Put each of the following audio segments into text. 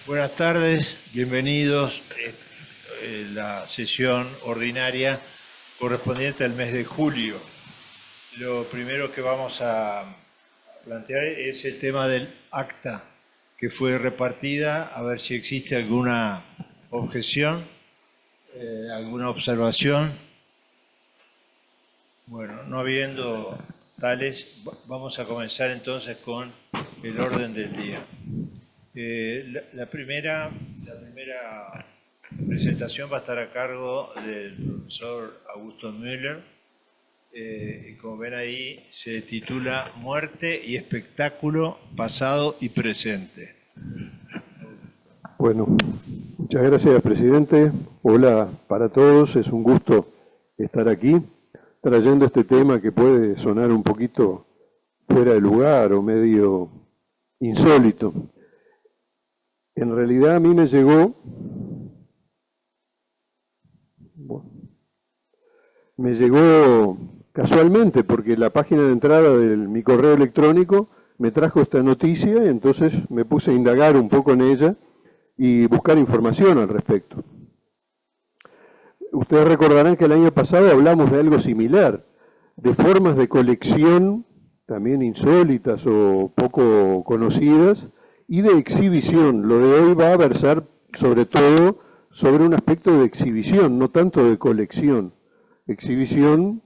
Buenas tardes, bienvenidos a la sesión ordinaria correspondiente al mes de julio. Lo primero que vamos a plantear es el tema del acta que fue repartida, a ver si existe alguna objeción, alguna observación. Bueno, no habiendo tales, vamos a comenzar entonces con el orden del día. La primera presentación va a estar a cargo del profesor Augusto Müller. Como ven ahí, se titula Muerte y espectáculo, pasado y presente. Bueno, muchas gracias, presidente. Hola para todos, es un gusto estar aquí trayendo este tema que puede sonar un poquito fuera de lugar o medio insólito. En realidad a mí me llegó, casualmente, porque la página de entrada de mi correo electrónico me trajo esta noticia y entonces me puse a indagar un poco en ella y buscar información al respecto. Ustedes recordarán que el año pasado hablamos de algo similar, de formas de colección también insólitas o poco conocidas, y de exhibición. Lo de hoy va a versar sobre todo sobre un aspecto de exhibición, no tanto de colección. Exhibición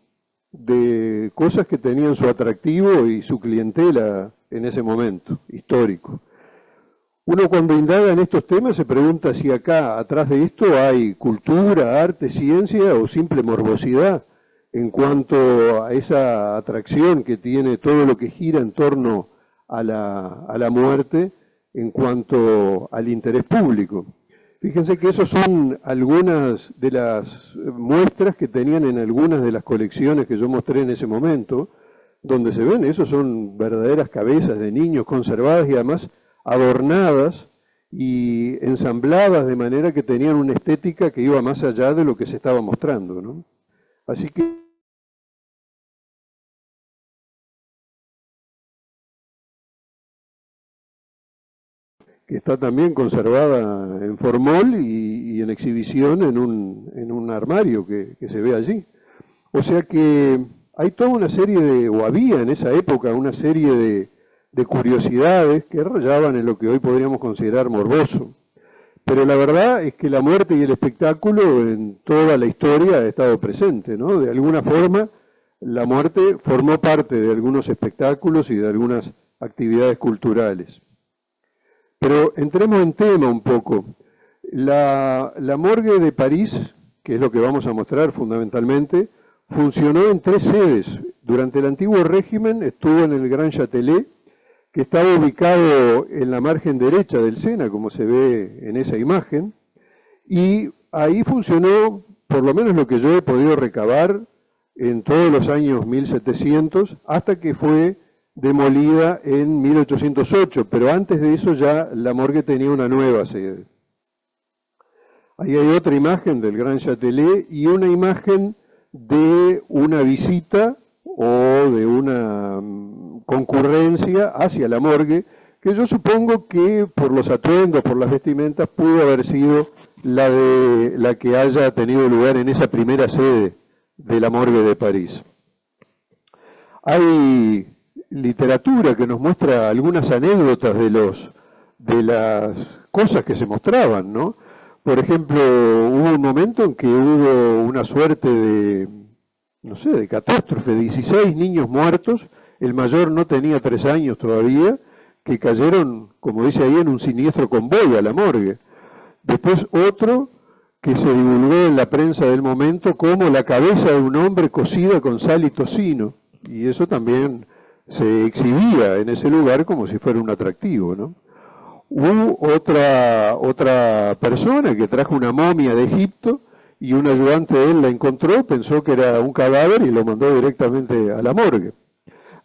de cosas que tenían su atractivo y su clientela en ese momento histórico. Uno cuando indaga en estos temas se pregunta si acá, atrás de esto, hay cultura, arte, ciencia o simple morbosidad en cuanto a esa atracción que tiene todo lo que gira en torno a la muerte, en cuanto al interés público. Fíjense que esas son algunas de las muestras que tenían en algunas de las colecciones que yo mostré en ese momento, donde se ven, esos son verdaderas cabezas de niños conservadas y además adornadas y ensambladas de manera que tenían una estética que iba más allá de lo que se estaba mostrando, ¿no? Así que está también conservada en formol y en exhibición en un armario que se ve allí. O sea que hay toda una serie de, o había en esa época una serie de curiosidades que rayaban en lo que hoy podríamos considerar morboso. Pero la verdad es que la muerte y el espectáculo en toda la historia ha estado presente, ¿no? De alguna forma, la muerte formó parte de algunos espectáculos y de algunas actividades culturales. Pero entremos en tema un poco. La morgue de París, que es lo que vamos a mostrar fundamentalmente, funcionó en 3 sedes. Durante el antiguo régimen estuvo en el Grand Châtelet, que estaba ubicado en la margen derecha del Sena, como se ve en esa imagen, y ahí funcionó, por lo menos lo que yo he podido recabar, en todos los años 1700, hasta que fue demolida en 1808, pero antes de eso ya la morgue tenía una nueva sede. Ahí hay otra imagen del Grand Châtelet y una imagen de una visita o de una concurrencia hacia la morgue, que yo supongo que por los atuendos, por las vestimentas, pudo haber sido la que haya tenido lugar en esa primera sede de la morgue de París. Hay literatura que nos muestra algunas anécdotas de las cosas que se mostraban, ¿no? Por ejemplo, hubo un momento en que hubo una suerte de catástrofe, 16 niños muertos, el mayor no tenía 3 años todavía, que cayeron, como dice ahí, en un siniestro convoy a la morgue. Después otro que se divulgó en la prensa del momento como la cabeza de un hombre cocida con sal y tocino, y eso también se exhibía en ese lugar como si fuera un atractivo, ¿no? Hubo otra persona que trajo una momia de Egipto y un ayudante de él la encontró, pensó que era un cadáver y lo mandó directamente a la morgue.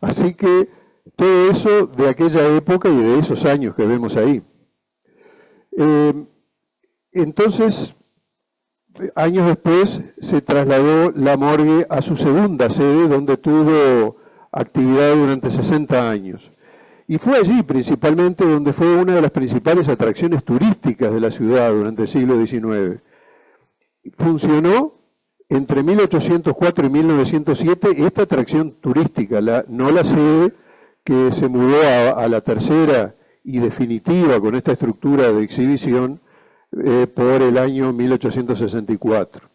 Así que todo eso de aquella época y de esos años que vemos ahí. Entonces, años después se trasladó la morgue a su segunda sede, donde tuvo actividad durante 60 años. Y fue allí principalmente donde fue una de las principales atracciones turísticas de la ciudad durante el siglo XIX. Funcionó entre 1804 y 1907 esta atracción turística, no la sede que se mudó a la tercera y definitiva con esta estructura de exhibición por el año 1864.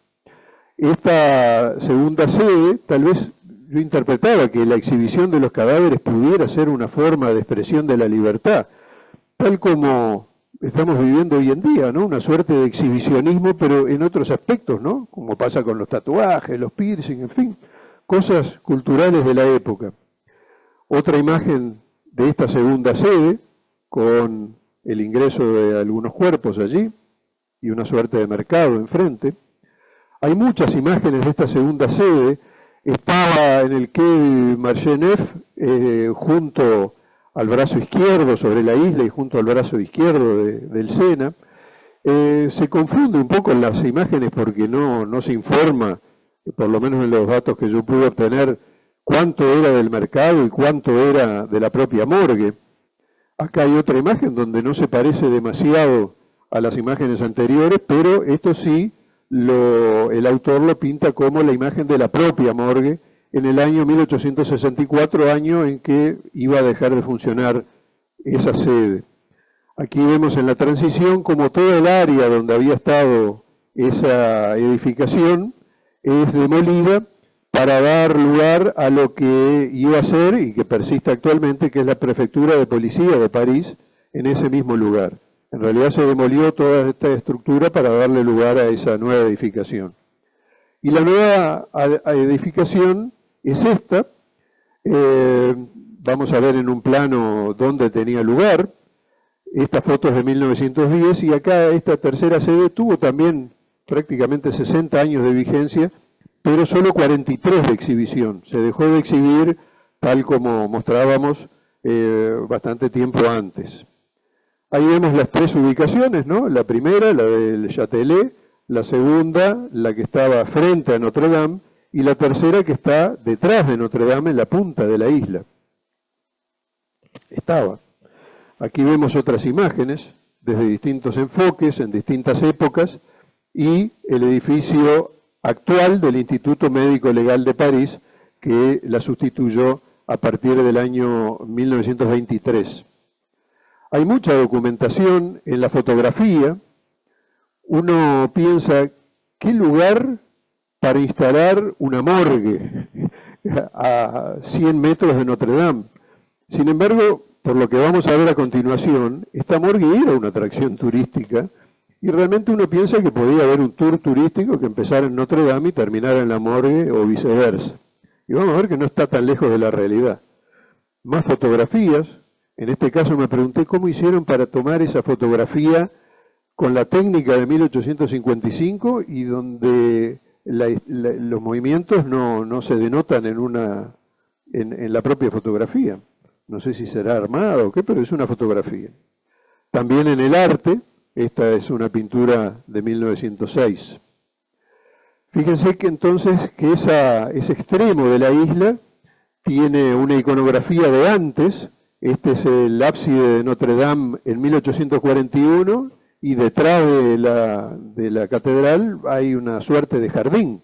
Esta segunda sede, tal vez yo interpretaba que la exhibición de los cadáveres pudiera ser una forma de expresión de la libertad, tal como estamos viviendo hoy en día, ¿no? Una suerte de exhibicionismo, pero en otros aspectos, ¿no? Como pasa con los tatuajes, los piercing, en fin, cosas culturales de la época. Otra imagen de esta segunda sede, con el ingreso de algunos cuerpos allí, y una suerte de mercado enfrente. Hay muchas imágenes de esta segunda sede. Estaba en el quai Marchenef, junto al brazo izquierdo sobre la isla y junto al brazo izquierdo del Sena. Se confunde un poco en las imágenes porque no se informa, por lo menos en los datos que yo pude obtener, cuánto era del mercado y cuánto era de la propia morgue. Acá hay otra imagen donde no se parece demasiado a las imágenes anteriores, pero esto sí, el autor lo pinta como la imagen de la propia morgue en el año 1864, año en que iba a dejar de funcionar esa sede. Aquí vemos en la transición como toda el área donde había estado esa edificación es demolida para dar lugar a lo que iba a ser y que persiste actualmente, que es la Prefectura de Policía de París, en ese mismo lugar. En realidad se demolió toda esta estructura para darle lugar a esa nueva edificación. Y la nueva edificación es esta. Vamos a ver en un plano dónde tenía lugar. Esta foto es de 1910 y acá esta tercera sede tuvo también prácticamente 60 años de vigencia, pero solo 43 de exhibición. Se dejó de exhibir tal como mostrábamos bastante tiempo antes. Ahí vemos las tres ubicaciones, ¿no? La primera, la del Châtelet, la segunda, la que estaba frente a Notre Dame, y la tercera que está detrás de Notre Dame, en la punta de la isla. Estaba. Aquí vemos otras imágenes, desde distintos enfoques, en distintas épocas, y el edificio actual del Instituto Médico Legal de París, que la sustituyó a partir del año 1923. Hay mucha documentación en la fotografía. Uno piensa, ¿qué lugar para instalar una morgue a 100 metros de Notre Dame? Sin embargo, por lo que vamos a ver a continuación, esta morgue era una atracción turística y realmente uno piensa que podía haber un tour turístico que empezara en Notre Dame y terminara en la morgue o viceversa. Y vamos a ver que no está tan lejos de la realidad. Más fotografías. En este caso me pregunté cómo hicieron para tomar esa fotografía con la técnica de 1855 y donde los movimientos no se denotan en la propia fotografía. No sé si será armado o qué, pero es una fotografía. También en el arte, esta es una pintura de 1906. Fíjense que entonces que ese extremo de la isla tiene una iconografía de antes. Este es el ábside de Notre Dame en 1841 y detrás de la catedral hay una suerte de jardín.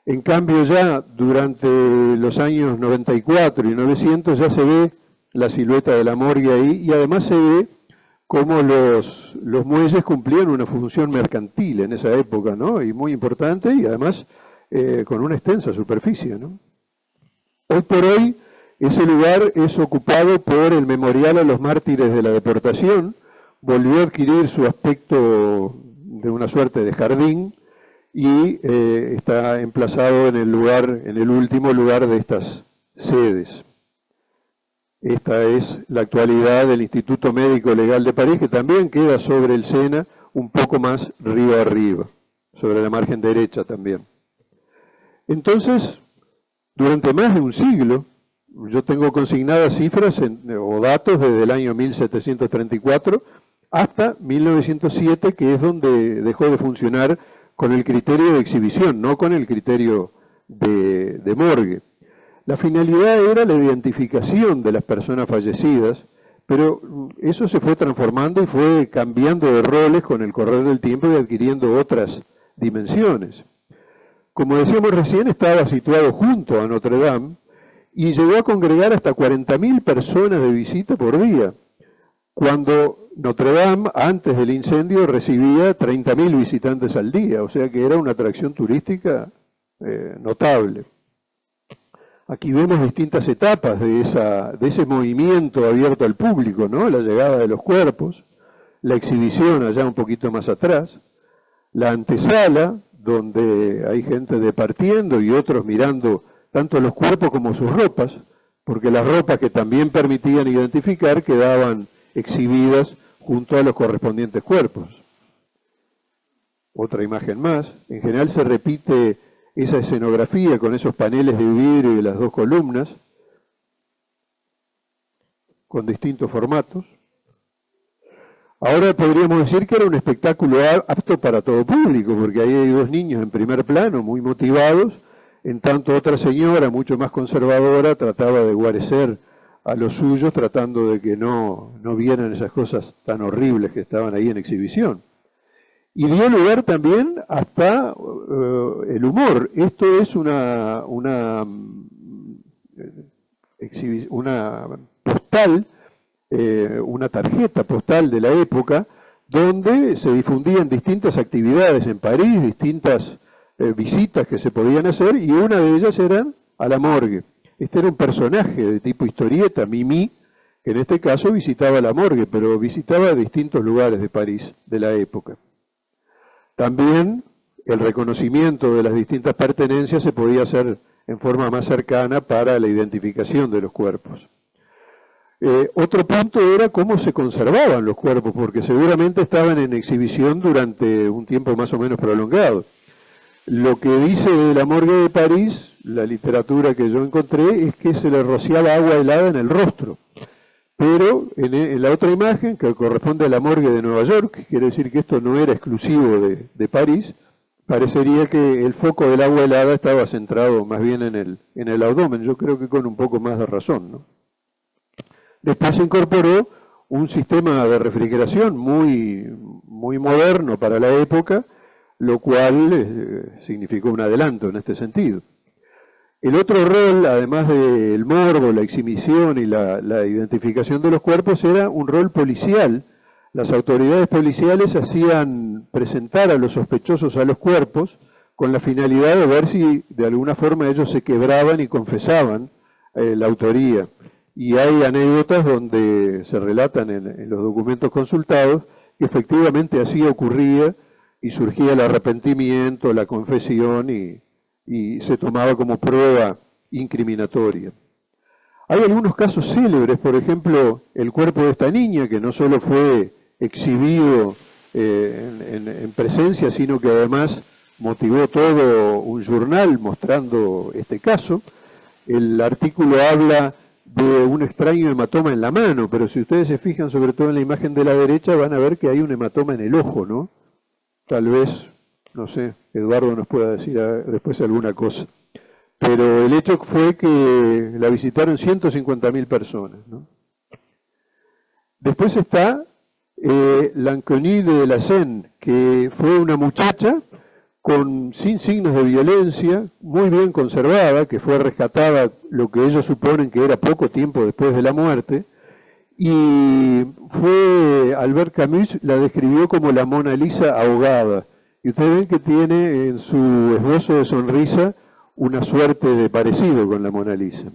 En cambio ya durante los años 94 y 900 ya se ve la silueta de la morgue ahí y además se ve cómo los muelles cumplían una función mercantil en esa época, ¿no? Y muy importante y además con una extensa superficie, ¿no? Hoy por hoy ese lugar es ocupado por el Memorial a los Mártires de la Deportación, volvió a adquirir su aspecto de una suerte de jardín y está emplazado en el último lugar de estas sedes. Esta es la actualidad del Instituto Médico Legal de París, que también queda sobre el Sena, un poco más río arriba, sobre la margen derecha también. Entonces, durante más de un siglo, yo tengo consignadas cifras o datos desde el año 1734 hasta 1907, que es donde dejó de funcionar con el criterio de exhibición, no con el criterio de morgue. La finalidad era la identificación de las personas fallecidas, pero eso se fue transformando y fue cambiando de roles con el correr del tiempo y adquiriendo otras dimensiones. Como decíamos recién, estaba situado junto a Notre Dame y llegó a congregar hasta 40.000 personas de visita por día, cuando Notre Dame, antes del incendio, recibía 30.000 visitantes al día, o sea que era una atracción turística notable. Aquí vemos distintas etapas de ese movimiento abierto al público, ¿no? La llegada de los cuerpos, la exhibición allá un poquito más atrás, la antesala, donde hay gente departiendo y otros mirando tanto los cuerpos como sus ropas, porque las ropas que también permitían identificar quedaban exhibidas junto a los correspondientes cuerpos. Otra imagen más. En general se repite esa escenografía con esos paneles de vidrio y las dos columnas, con distintos formatos. Ahora podríamos decir que era un espectáculo apto para todo público, porque ahí hay dos niños en primer plano, muy motivados, en tanto otra señora, mucho más conservadora, trataba de guarecer a los suyos, tratando de que no vieran esas cosas tan horribles que estaban ahí en exhibición. Y dio lugar también hasta el humor. Esto es una postal, una tarjeta postal de la época, donde se difundían distintas actividades en París, distintas visitas que se podían hacer, y una de ellas eran a la morgue. Este era un personaje de tipo historieta, Mimi, que en este caso visitaba la morgue, pero visitaba distintos lugares de París de la época. También el reconocimiento de las distintas pertenencias se podía hacer en forma más cercana para la identificación de los cuerpos. Otro punto era cómo se conservaban los cuerpos, porque seguramente estaban en exhibición durante un tiempo más o menos prolongado. Lo que dice de la morgue de París, la literatura que yo encontré, es que se le rociaba agua helada en el rostro. Pero en la otra imagen, que corresponde a la morgue de Nueva York, quiere decir que esto no era exclusivo de París, parecería que el foco del agua helada estaba centrado más bien en el abdomen, yo creo que con un poco más de razón, ¿no? Después se incorporó un sistema de refrigeración muy moderno para la época, lo cual significó un adelanto en este sentido. El otro rol, además del morbo, la exhibición y la identificación de los cuerpos, era un rol policial. Las autoridades policiales hacían presentar a los sospechosos a los cuerpos con la finalidad de ver si de alguna forma ellos se quebraban y confesaban la autoría. Y hay anécdotas donde se relatan en los documentos consultados que efectivamente así ocurría y surgía el arrepentimiento, la confesión y se tomaba como prueba incriminatoria. Hay algunos casos célebres, por ejemplo, el cuerpo de esta niña, que no solo fue exhibido en presencia, sino que además motivó todo un journal mostrando este caso. El artículo habla de un extraño hematoma en la mano, pero si ustedes se fijan sobre todo en la imagen de la derecha, van a ver que hay un hematoma en el ojo, ¿no? Tal vez, no sé, Eduardo nos pueda decir después alguna cosa. Pero el hecho fue que la visitaron 150.000 personas, ¿no? Después está L'Inconnue de la Seine, que fue una muchacha sin signos de violencia, muy bien conservada, que fue rescatada lo que ellos suponen que era poco tiempo después de la muerte, y Albert Camus la describió como la Mona Lisa ahogada. Y ustedes ven que tiene en su esbozo de sonrisa una suerte de parecido con la Mona Lisa.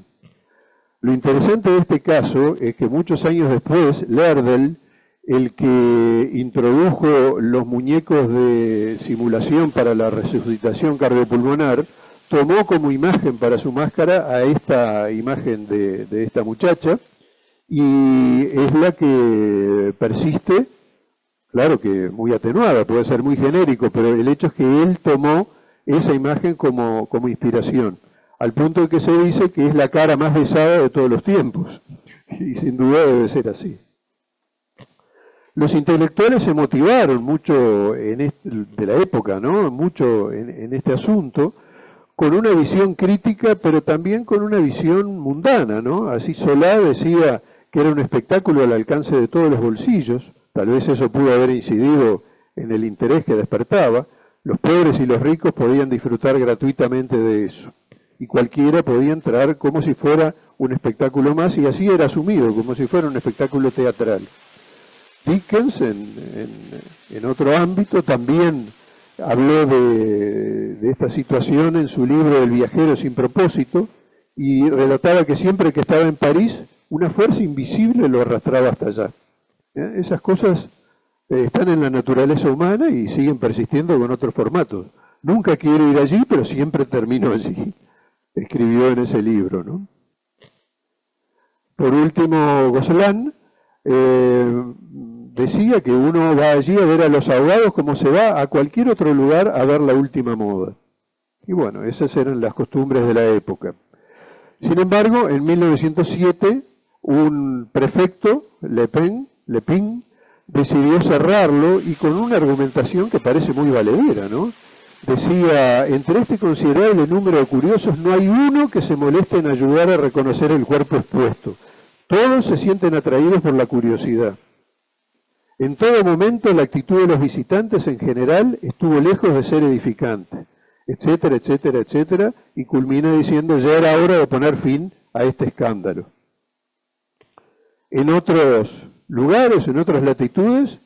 Lo interesante de este caso es que muchos años después, Lardel, el que introdujo los muñecos de simulación para la resucitación cardiopulmonar, tomó como imagen para su máscara a esta imagen de esta muchacha, y es la que persiste, claro que muy atenuada, puede ser muy genérico, pero el hecho es que él tomó esa imagen como inspiración, al punto de que se dice que es la cara más besada de todos los tiempos, y sin duda debe ser así. Los intelectuales se motivaron mucho de la época, ¿no? Mucho en este asunto, con una visión crítica, pero también con una visión mundana, ¿no? Así Solá decía que era un espectáculo al alcance de todos los bolsillos, tal vez eso pudo haber incidido en el interés que despertaba. Los pobres y los ricos podían disfrutar gratuitamente de eso, y cualquiera podía entrar como si fuera un espectáculo más, y así era asumido, como si fuera un espectáculo teatral. Dickens, en otro ámbito, también habló de esta situación en su libro El viajero sin propósito, y relataba que siempre que estaba en París, una fuerza invisible lo arrastraba hasta allá. Esas cosas están en la naturaleza humana y siguen persistiendo con otros formatos. Nunca quiero ir allí, pero siempre termino allí. Escribió en ese libro, ¿no? Por último, Gozlán decía que uno va allí a ver a los ahogados como se va a cualquier otro lugar a ver la última moda. Y bueno, esas eran las costumbres de la época. Sin embargo, en 1907, un prefecto, Lepin, decidió cerrarlo, y con una argumentación que parece muy valedera, ¿no? Decía, entre este considerable número de curiosos no hay uno que se moleste en ayudar a reconocer el cuerpo expuesto. Todos se sienten atraídos por la curiosidad. En todo momento la actitud de los visitantes en general estuvo lejos de ser edificante, etcétera, etcétera, etcétera, y culmina diciendo, ya era hora de poner fin a este escándalo. En otros lugares, en otras latitudes,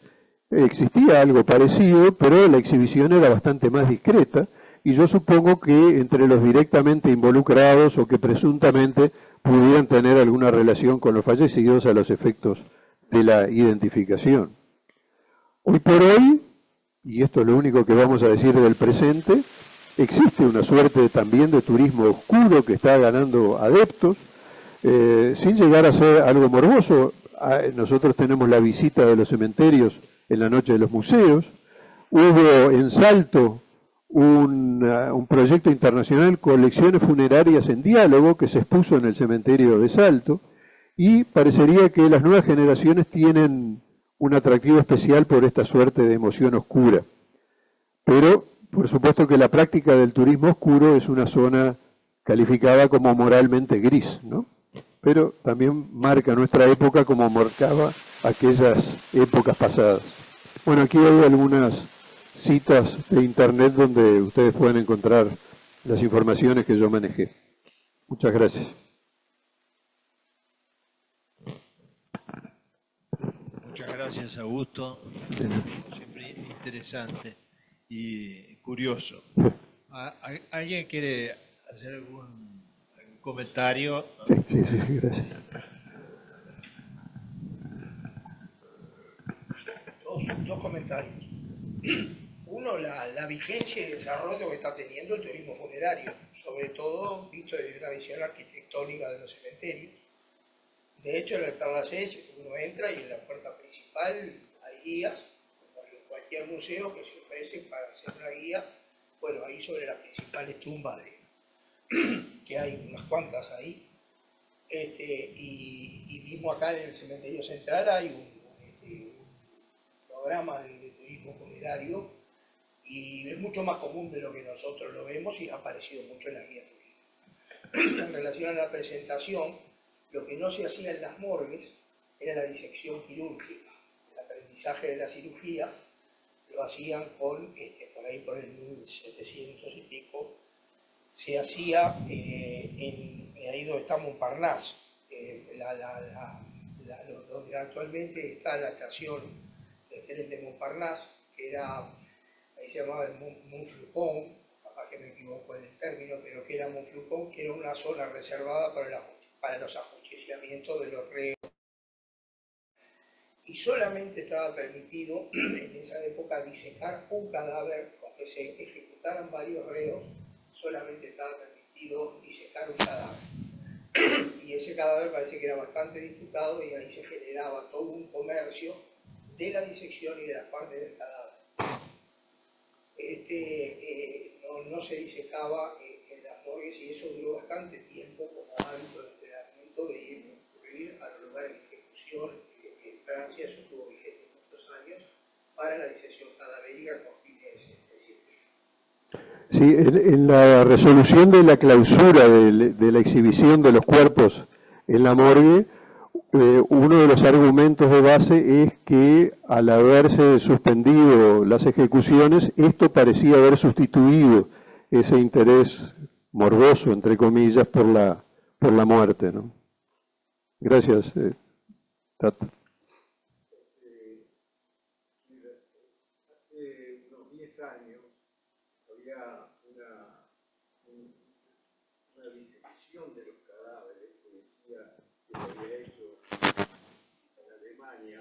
existía algo parecido, pero la exhibición era bastante más discreta, y yo supongo que entre los directamente involucrados o que presuntamente pudieran tener alguna relación con los fallecidos a los efectos de la identificación. Hoy por hoy, y esto es lo único que vamos a decir del presente, existe una suerte también de turismo oscuro que está ganando adeptos, sin llegar a ser algo morboso. Nosotros tenemos la visita de los cementerios en la noche de los museos. Hubo en Salto un proyecto internacional, Colecciones Funerarias en Diálogo, que se expuso en el cementerio de Salto, y parecería que las nuevas generaciones tienen un atractivo especial por esta suerte de emoción oscura. Pero, por supuesto que la práctica del turismo oscuro es una zona calificada como moralmente gris, ¿no? Pero también marca nuestra época como marcaba aquellas épocas pasadas. Bueno, aquí hay algunas citas de internet donde ustedes pueden encontrar las informaciones que yo manejé. Muchas gracias. Muchas gracias, Augusto. Siempre interesante y curioso. ¿Alguien quiere hacer algún comentario? Sí, gracias. Dos comentarios. Uno, la vigencia y desarrollo que está teniendo el turismo funerario, sobre todo visto desde una visión arquitectónica de los cementerios. De hecho, en el Père Lachaise uno entra y en la puerta principal hay guías, como en cualquier museo, que se ofrecen para hacer una guía. Bueno, ahí sobre las principales tumbas, que hay unas cuantas ahí. Y mismo acá en el cementerio central hay un programa de turismo funerario, y es mucho más común de lo que nosotros lo vemos y ha aparecido mucho en la guía turística. En relación a la presentación, lo que no se hacía en las morgues era la disección quirúrgica. El aprendizaje de la cirugía lo hacían con, por ahí por el 1700 y pico, se hacía ahí donde está Montparnasse, donde actualmente está la estación de trenes de Montparnasse, que era, ahí se llamaba el Montfaucon, capaz que me equivoco en el término, pero que era Montfaucon, que era una zona reservada para los ajusticiamientos de los reos. Y solamente estaba permitido en esa época disecar un cadáver, aunque se ejecutaran varios reos, solamente estaba permitido disecar un cadáver. Y ese cadáver parece que era bastante disputado, y ahí se generaba todo un comercio de la disección y de las partes del cadáver. No se disecaba en las morgues, y eso duró bastante tiempo como hábito de entrenamiento de ir a los lugares de ejecución. En Francia eso estuvo vigente muchos años para la disección cadavérica con fines científicos. Sí, en la resolución de la clausura de la exhibición de los cuerpos en la morgue, uno de los argumentos de base es que al haberse suspendido las ejecuciones, esto parecía haber sustituido ese interés morboso, entre comillas, por la muerte, ¿no? Gracias, Tato. Hace unos 10 años había una disección de los cadáveres que decía que lo había hecho en Alemania.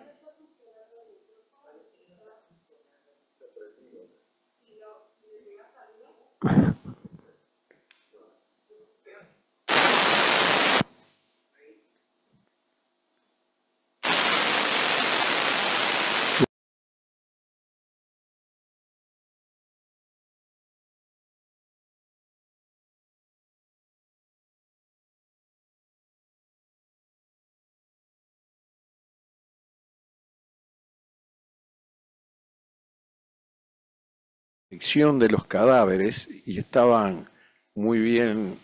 De los cadáveres y estaban muy bien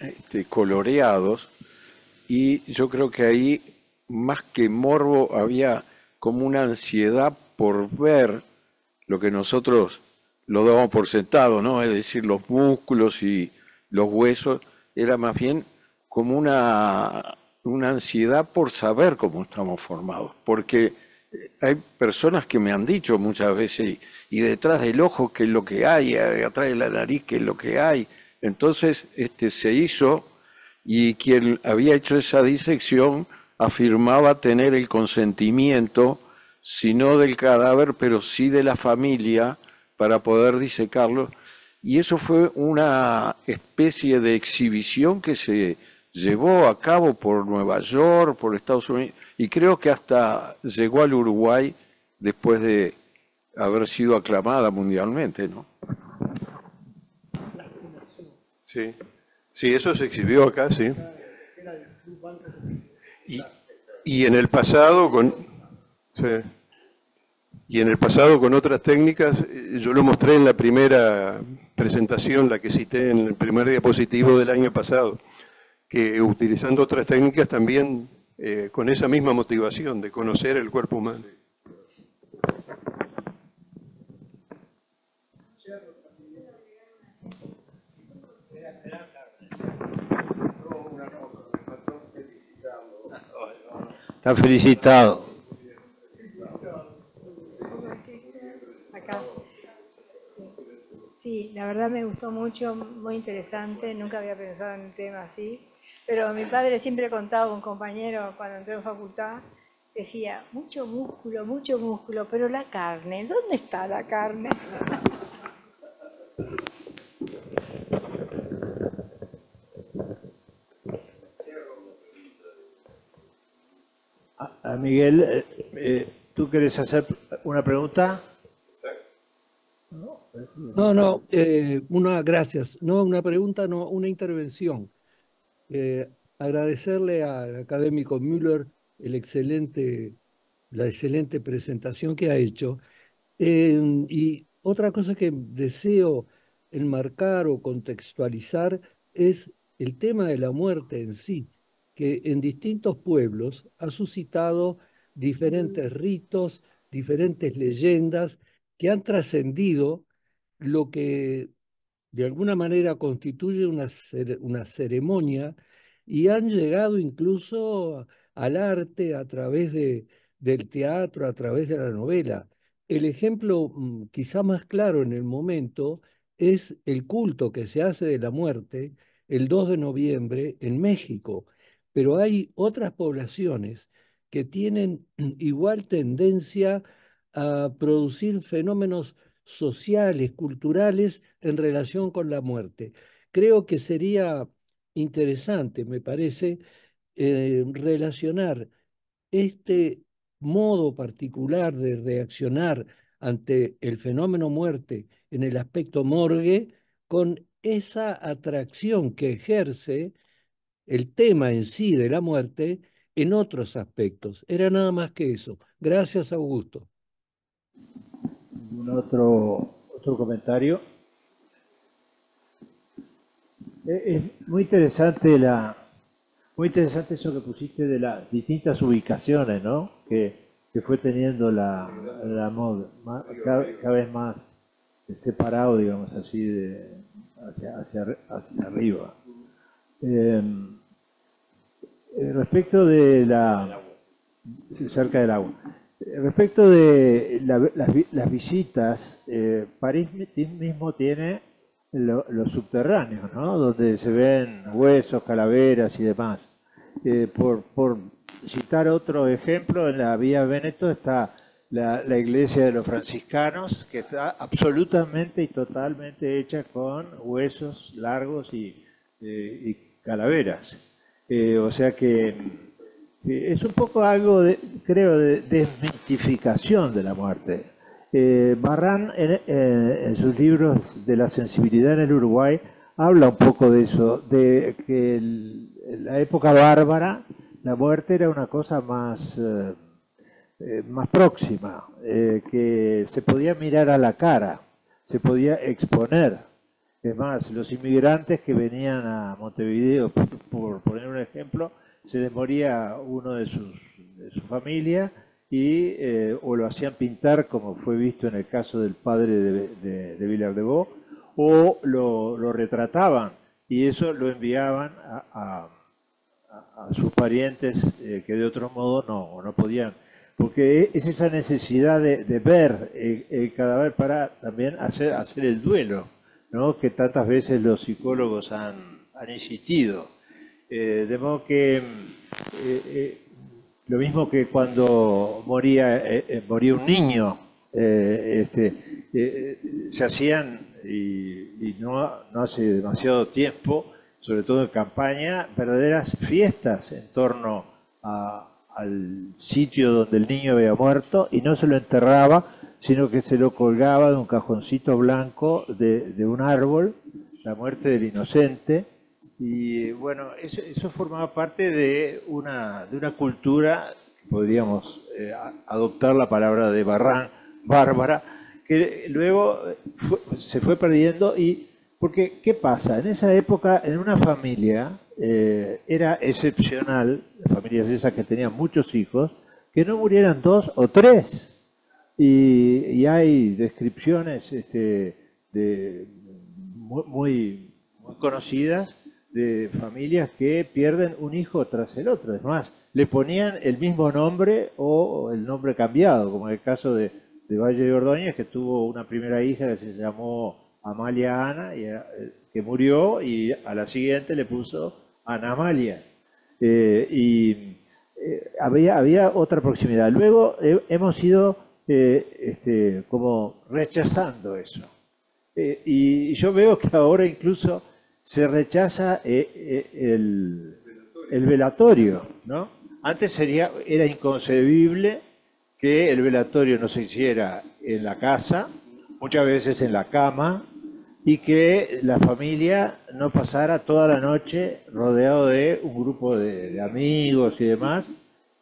coloreados, y yo creo que ahí más que morbo había como una ansiedad por ver lo que nosotros lo damos por sentado, ¿no? Es decir, los músculos y los huesos, era más bien como una ansiedad por saber cómo estamos formados, porque hay personas que me han dicho muchas veces, y detrás del ojo qué es lo que hay, atrás de la nariz qué es lo que hay. Entonces se hizo, y quien había hecho esa disección afirmaba tener el consentimiento, si no del cadáver, pero sí de la familia, para poder disecarlo. Y eso fue una especie de exhibición que se llevó a cabo por Nueva York, por Estados Unidos, y creo que hasta llegó al Uruguay después de haber sido aclamada mundialmente, ¿no? Sí, sí, eso se exhibió acá, sí. Y en el pasado sí. Y en el pasado con otras técnicas, yo lo mostré en la primera presentación, la que cité en el primer diapositivo del año pasado, que utilizando otras técnicas también con esa misma motivación de conocer el cuerpo humano. Está felicitado. Acá. Sí, la verdad me gustó mucho, muy interesante, nunca había pensado en un tema así, pero mi padre siempre contaba con un compañero cuando entró en facultad, decía, mucho músculo, pero la carne, ¿dónde está la carne? Miguel, ¿tú querés hacer una pregunta? No, gracias. No, una pregunta, no, una intervención. Agradecerle al académico Müller la excelente presentación que ha hecho. Y otra cosa que deseo enmarcar o contextualizar es el tema de la muerte en sí, que en distintos pueblos ha suscitado diferentes ritos, diferentes leyendas que han trascendido lo que de alguna manera constituye una ceremonia, y han llegado incluso al arte a través del teatro, a través de la novela. El ejemplo quizá más claro en el momento es el culto que se hace de la muerte el 2 de noviembre en México, pero hay otras poblaciones que tienen igual tendencia a producir fenómenos sociales, culturales en relación con la muerte. Creo que sería interesante, me parece, relacionar este modo particular de reaccionar ante el fenómeno muerte en el aspecto morgue con esa atracción que ejerce el tema en sí de la muerte en otros aspectos. Era nada más que eso. Gracias, Augusto. ¿Algún otro comentario? Es muy interesante eso que pusiste de las distintas ubicaciones, ¿no? Que fue teniendo la moda, cada vez más separado, digamos así, hacia arriba. Respecto de cerca del agua. Respecto de las visitas, París mismo tiene los subterráneos, ¿no? Donde se ven huesos, calaveras y demás. Por citar otro ejemplo, en la Vía Veneto está la iglesia de los franciscanos, que está absolutamente y totalmente hecha con huesos largos y calaveras. O sea que sí, es un poco algo, creo, de desmitificación de la muerte. Barrán, en sus libros de la sensibilidad en el Uruguay, habla un poco de eso, de que en la época bárbara la muerte era una cosa más próxima, que se podía mirar a la cara, se podía exponer. Es más, los inmigrantes que venían a Montevideo, por poner un ejemplo, se les moría uno de su familia y o lo hacían pintar, como fue visto en el caso del padre de Villar-de-Vaux, o lo retrataban y eso lo enviaban a sus parientes que de otro modo no podían. Porque es esa necesidad de ver el cadáver para también hacer el duelo, ¿no? Que tantas veces los psicólogos han insistido. De modo que lo mismo que cuando moría un niño, se hacían, y no hace demasiado tiempo, sobre todo en campaña, verdaderas fiestas en torno al sitio donde el niño había muerto, y no se lo enterraba, sino que se lo colgaba de un cajoncito blanco de un árbol, la muerte del inocente. Y bueno, eso formaba parte de una cultura, podríamos adoptar la palabra de Barrán, bárbara, que luego se fue perdiendo. Porque, ¿qué pasa? En esa época, en una familia, era excepcional, familias esas que tenían muchos hijos, que no murieran 2 o 3. Y hay descripciones muy conocidas de familias que pierden un hijo tras el otro. Es más, le ponían el mismo nombre o el nombre cambiado, como en el caso de Valle de Ordóñez, que tuvo una primera hija que se llamó Amalia Ana, que murió, y a la siguiente le puso Ana Amalia. Había otra proximidad. Luego hemos ido como rechazando eso. Y yo veo que ahora incluso se rechaza el velatorio, ¿no? Antes era inconcebible que el velatorio no se hiciera en la casa, muchas veces en la cama, y que la familia no pasara toda la noche rodeado de un grupo de amigos y demás.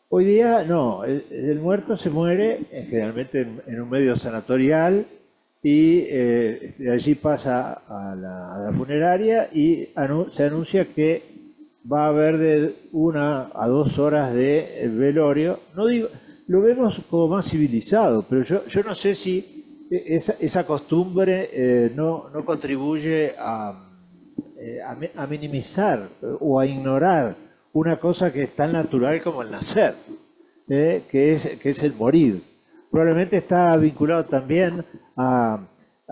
Hoy día no, el muerto se muere generalmente en un medio sanatorial, y de allí pasa a la funeraria y se anuncia que va a haber de 1 a 2 horas de velorio. No digo, lo vemos como más civilizado, pero yo no sé si esa costumbre no contribuye a minimizar o a ignorar una cosa que es tan natural como el nacer, que es el morir. Probablemente está vinculado también a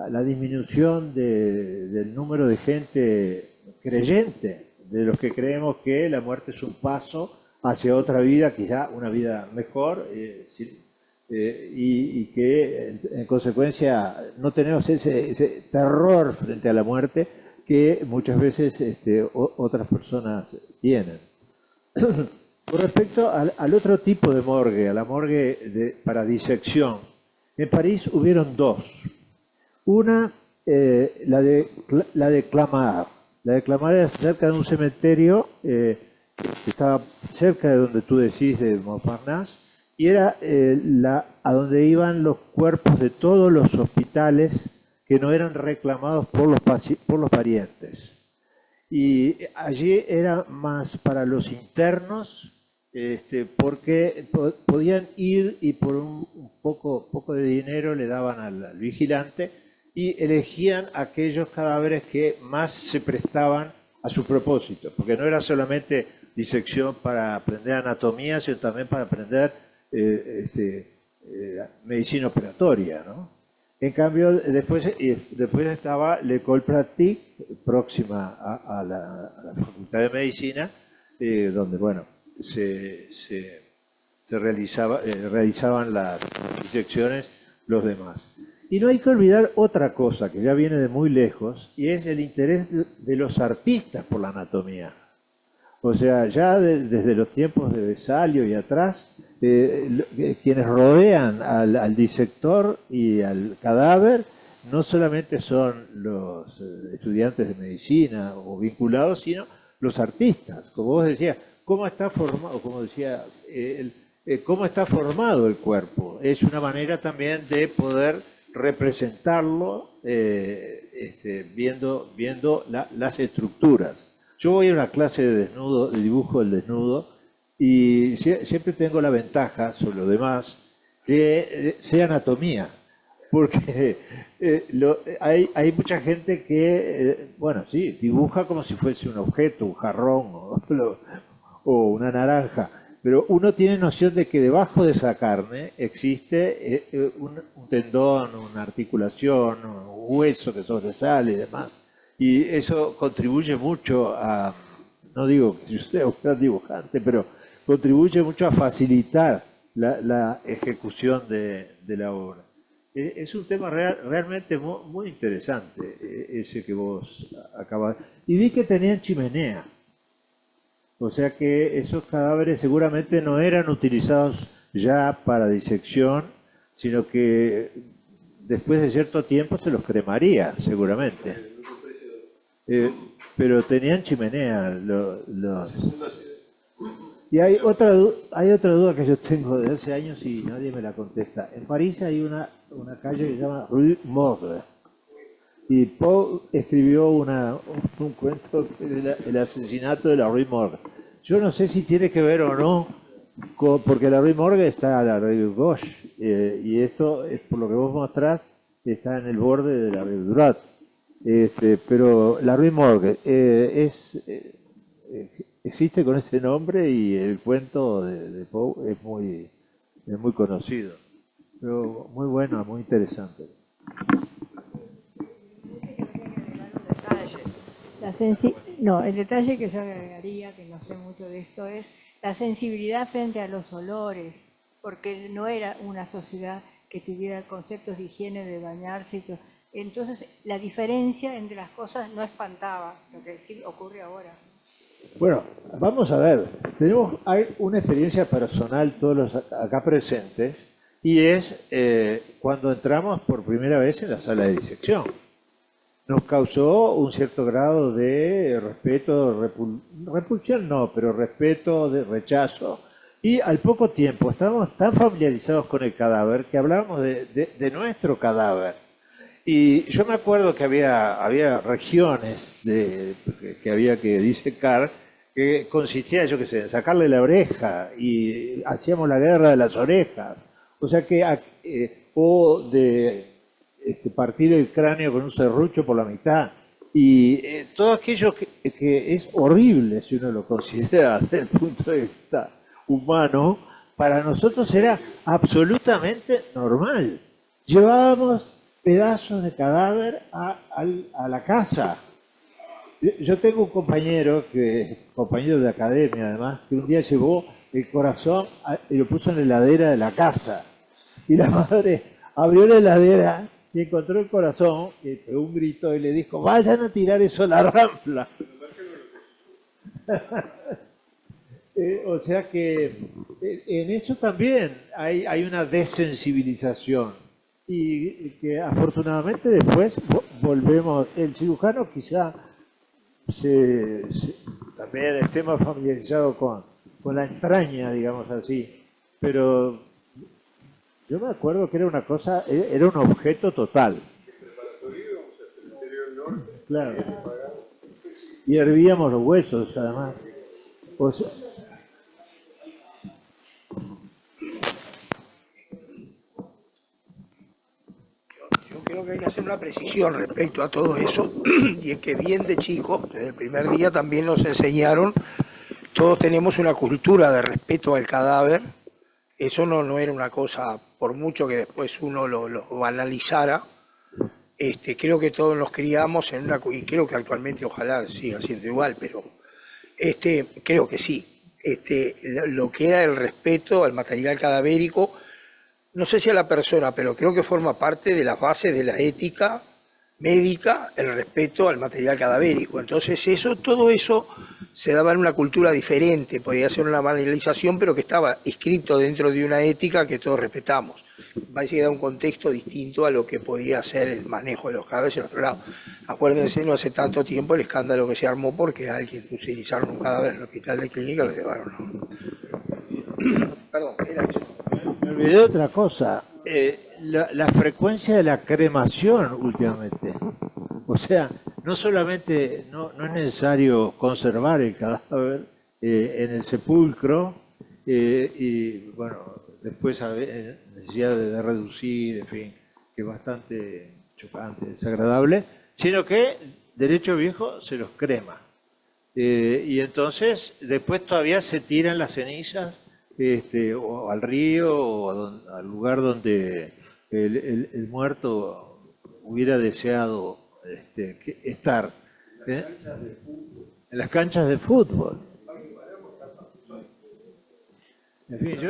la disminución del número de gente creyente, de los que creemos que la muerte es un paso hacia otra vida, quizá una vida mejor, y que en consecuencia no tenemos ese terror frente a la muerte que muchas veces otras personas tienen. Con respecto al otro tipo de morgue, a la morgue para disección, en París hubieron 2. Una, la de Clamart. La de Clamart era cerca de un cementerio que estaba cerca de donde tú decís, de Montparnasse, y era a donde iban los cuerpos de todos los hospitales que no eran reclamados por los parientes. Y allí era más para los internos, porque podían ir y por un poco de dinero le daban al vigilante y elegían aquellos cadáveres que más se prestaban a su propósito, porque no era solamente disección para aprender anatomía, sino también para aprender medicina operatoria, ¿no? En cambio, después estaba l'École Pratique, próxima a la Facultad de Medicina, donde, bueno, se realizaban las disecciones los demás. Y no hay que olvidar otra cosa que ya viene de muy lejos, y es el interés de los artistas por la anatomía. O sea, ya desde los tiempos de Vesalio y atrás, quienes rodean al disector y al cadáver no solamente son los estudiantes de medicina o vinculados, sino los artistas. Como vos decías, ¿cómo está formado? Como decía, ¿cómo está formado el cuerpo? Es una manera también de poder representarlo viendo las estructuras. Yo voy a una clase de dibujo del desnudo, y siempre tengo la ventaja sobre lo demás que sea anatomía, porque hay mucha gente que, bueno, sí, dibuja como si fuese un objeto, un jarrón o una naranja, pero uno tiene noción de que debajo de esa carne existe un tendón, una articulación, un hueso que sobresale y demás. Y eso contribuye mucho a, no digo que yo sea un gran dibujante, pero contribuye mucho a facilitar la ejecución de la obra. Es un tema realmente muy interesante, ese que vos acabas. Y vi que tenían chimenea. O sea que esos cadáveres seguramente no eran utilizados ya para disección, sino que después de cierto tiempo se los cremaría, seguramente. Pero tenían chimenea. Y hay otra duda que yo tengo desde hace años y nadie me la contesta. En París hay una calle que se llama Rue Morgue. Y Poe escribió un cuento, el asesinato de la Rue Morgue. Yo no sé si tiene que ver o no, porque la Rue Morgue está a la Rue Gauche, y esto, es por lo que vos mostrás, está en el borde de la Rue Droite. Pero la Rue Morgue existe con ese nombre, y el cuento de Poe es muy conocido. Pero muy bueno, muy interesante. El detalle que yo agregaría, que no sé mucho de esto, es la sensibilidad frente a los olores, porque no era una sociedad que tuviera conceptos de higiene, de bañarse y todo. Entonces, la diferencia entre las cosas no espantaba, lo que sí ocurre ahora. Bueno, vamos a ver. Hay una experiencia personal todos los acá presentes, y es cuando entramos por primera vez en la sala de disección. Nos causó un cierto grado de respeto, repulsión no, pero respeto, de rechazo. Y al poco tiempo estábamos tan familiarizados con el cadáver que hablábamos de nuestro cadáver. Y yo me acuerdo que había regiones que había que disecar, que consistía, yo qué sé, en sacarle la oreja, y hacíamos la guerra de las orejas. O sea que, o de partir el cráneo con un serrucho por la mitad. Y todo aquello que es horrible, si uno lo considera desde el punto de vista humano, para nosotros era absolutamente normal. Llevábamos pedazos de cadáver a la casa. Yo tengo un compañero de academia además, que un día llevó el corazón y lo puso en la heladera de la casa. Y la madre abrió la heladera y encontró el corazón, y pegó un grito y le dijo: vayan a tirar eso a la Rambla. O sea que en eso también hay una desensibilización, y que afortunadamente después volvemos. El cirujano quizá también esté más familiarizado con la entraña, digamos así, pero yo me acuerdo que era una cosa, era un objeto total. Claro. y hervíamos los huesos, además. O sea, Yo creo que hay que hacer una precisión respecto a todo eso, y es que bien de chico, desde el primer día también nos enseñaron, todos tenemos una cultura de respeto al cadáver. Eso no era una cosa, por mucho que después uno lo banalizara, creo que todos nos criamos en una, y creo que actualmente ojalá siga siendo igual, pero creo que sí. Lo que era el respeto al material cadavérico, no sé si a la persona, pero creo que forma parte de las bases de la ética médica, el respeto al material cadavérico. Entonces todo eso se daba en una cultura diferente, podía ser una banalización, pero que estaba inscrito dentro de una ética que todos respetamos. Parece que da un contexto distinto a lo que podía ser el manejo de los cadáveres en otro lado. Acuérdense, no hace tanto tiempo el escándalo que se armó porque alguien utilizaron un cadáver en el hospital de clínica y lo llevaron. Perdón, era eso. me olvidé de otra cosa, la frecuencia de la cremación últimamente. O sea, no solamente no es necesario conservar el cadáver en el sepulcro y bueno, después necesidad de reducir, en fin, que es bastante chocante, desagradable, sino que derecho viejo se los crema. Y entonces después todavía se tiran las cenizas o al río o al lugar donde el muerto hubiera deseado estar. ¿Eh? En las canchas de fútbol. En fin, yo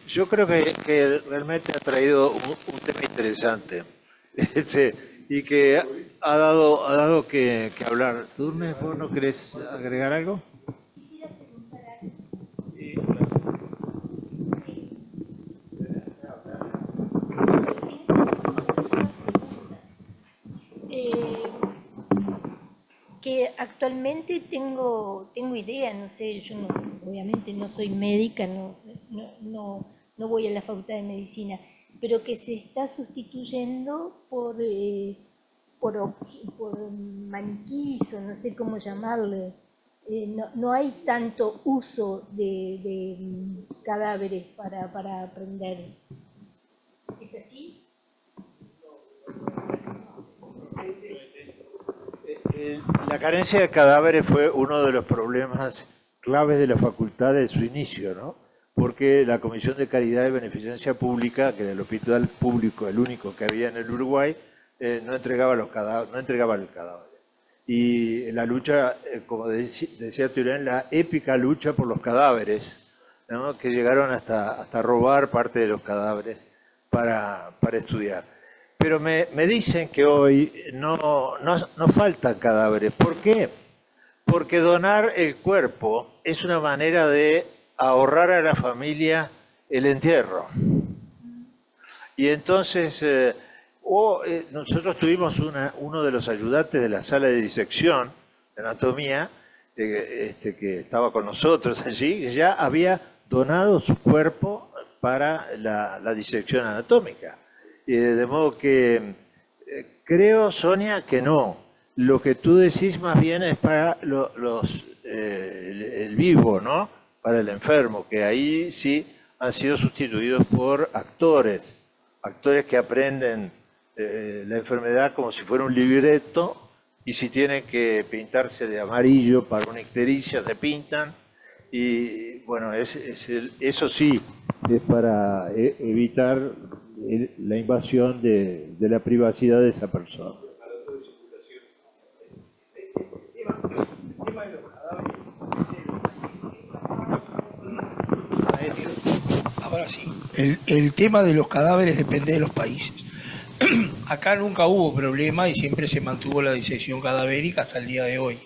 Yo creo que realmente ha traído un tema interesante y que ha dado que hablar. Turnes, ¿vos no querés agregar algo? Que actualmente tengo idea, no sé, yo obviamente no soy médica, no voy a la facultad de medicina, pero que se está sustituyendo por maniquís o no sé cómo llamarle. No hay tanto uso de cadáveres para prender. ¿Es así? La carencia de cadáveres fue uno de los problemas claves de la facultad de su inicio, ¿no? Porque la Comisión de Caridad y Beneficencia Pública, que era el hospital público, el único que había en el Uruguay, no entregaba el cadáver. Y la lucha, como decía Turén, la épica lucha por los cadáveres, ¿no? Que llegaron hasta robar parte de los cadáveres para estudiar. Pero me dicen que hoy no faltan cadáveres. ¿Por qué? Porque donar el cuerpo es una manera de ahorrar a la familia el entierro. Y entonces, nosotros tuvimos uno de los ayudantes de la sala de disección, de anatomía, que estaba con nosotros allí, que ya había donado su cuerpo para la disección anatómica. De modo que creo, Sonia, que no. Lo que tú decís más bien es para el vivo, ¿no? Para el enfermo, que ahí sí han sido sustituidos por actores que aprenden la enfermedad como si fuera un libreto, y si tienen que pintarse de amarillo para una ictericia, se pintan. Y bueno, eso sí, es para evitar la invasión de la privacidad de esa persona. Ahora sí, el tema de los cadáveres depende de los países. Acá nunca hubo problema y siempre se mantuvo la disección cadavérica hasta el día de hoy.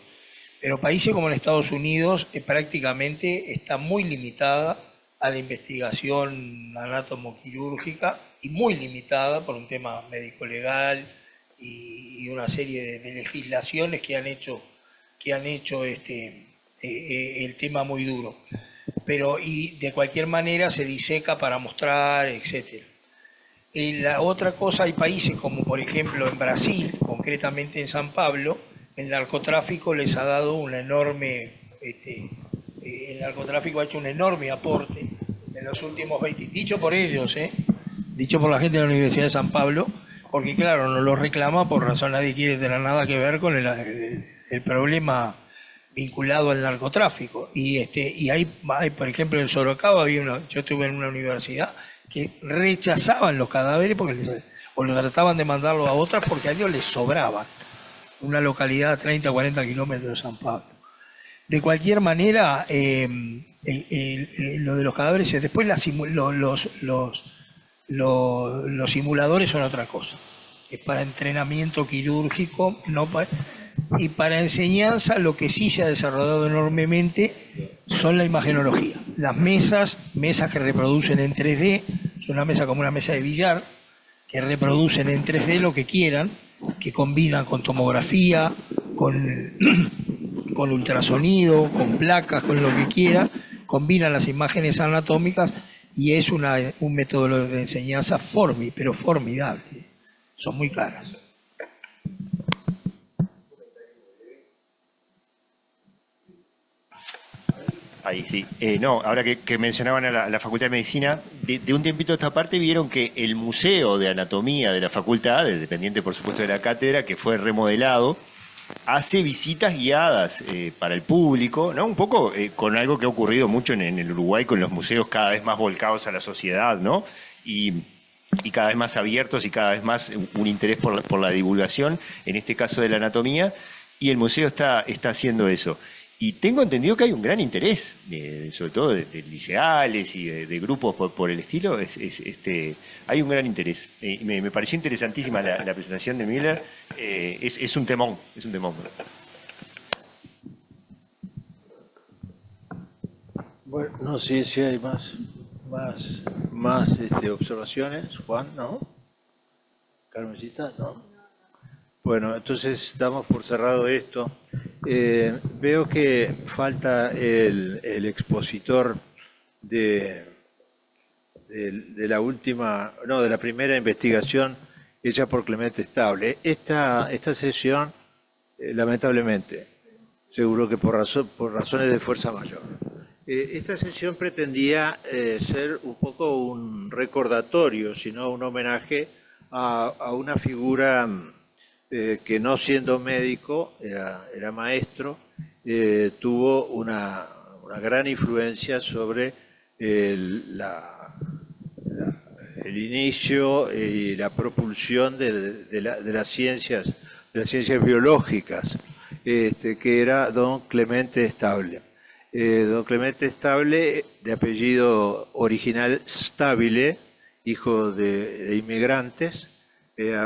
Pero países como en Estados Unidos prácticamente está muy limitada a la investigación anatomoquirúrgica y muy limitada por un tema médico-legal y una serie de legislaciones que han hecho el tema muy duro. Pero y de cualquier manera se diseca para mostrar, etc. La otra cosa, hay países como por ejemplo en Brasil, concretamente en San Pablo, el narcotráfico les ha dado un enorme, el narcotráfico ha hecho un enorme aporte en los últimos 20, dicho por ellos, dicho por la gente de la Universidad de San Pablo, porque claro, no lo reclama por razón, nadie quiere tener nada que ver con el problema vinculado al narcotráfico. Y hay, por ejemplo, en Sorocaba yo estuve en una universidad que rechazaban los cadáveres o los trataban de mandarlos a otras porque a ellos les sobraban. Una localidad a 30 o 40 kilómetros de San Pablo. De cualquier manera, lo de los cadáveres, después los simuladores son otra cosa. Es para entrenamiento quirúrgico, y para enseñanza lo que sí se ha desarrollado enormemente son la imagenología. Las mesas que reproducen en 3D, es una mesa como una mesa de billar, que reproducen en 3D lo que quieran, que combinan con tomografía, con ultrasonido, con placas, con lo que quiera, combinan las imágenes anatómicas y es un método de enseñanza pero formidable. Son muy caras. Ahí sí. No, ahora que mencionaban a la Facultad de Medicina, de un tiempito a esta parte vieron que el Museo de Anatomía de la Facultad, dependiente por supuesto de la cátedra, que fue remodelado, hace visitas guiadas para el público, ¿no? Un poco con algo que ha ocurrido mucho en el Uruguay, con los museos cada vez más volcados a la sociedad, ¿no? Y cada vez más abiertos y cada vez más un interés por la divulgación, en este caso de la anatomía, y el museo está haciendo eso. Y tengo entendido que hay un gran interés, sobre todo de liceales y de grupos por el estilo, hay un gran interés. Me pareció interesantísima la presentación de Müller, es un temón, es un temón. Bueno, no sé si hay más observaciones, Juan, ¿no? Carmencita, ¿no? Bueno, entonces damos por cerrado esto. Veo que falta el expositor de la primera investigación hecha por Clemente Stable. Esta sesión, lamentablemente, seguro que por razones de fuerza mayor. Esta sesión pretendía ser un poco un recordatorio, sino un homenaje a una figura que no siendo médico, era maestro, tuvo una gran influencia sobre el inicio y la propulsión de las ciencias biológicas, que era don Clemente Stable. Don Clemente Stable, de apellido original Stabile, hijo de inmigrantes, se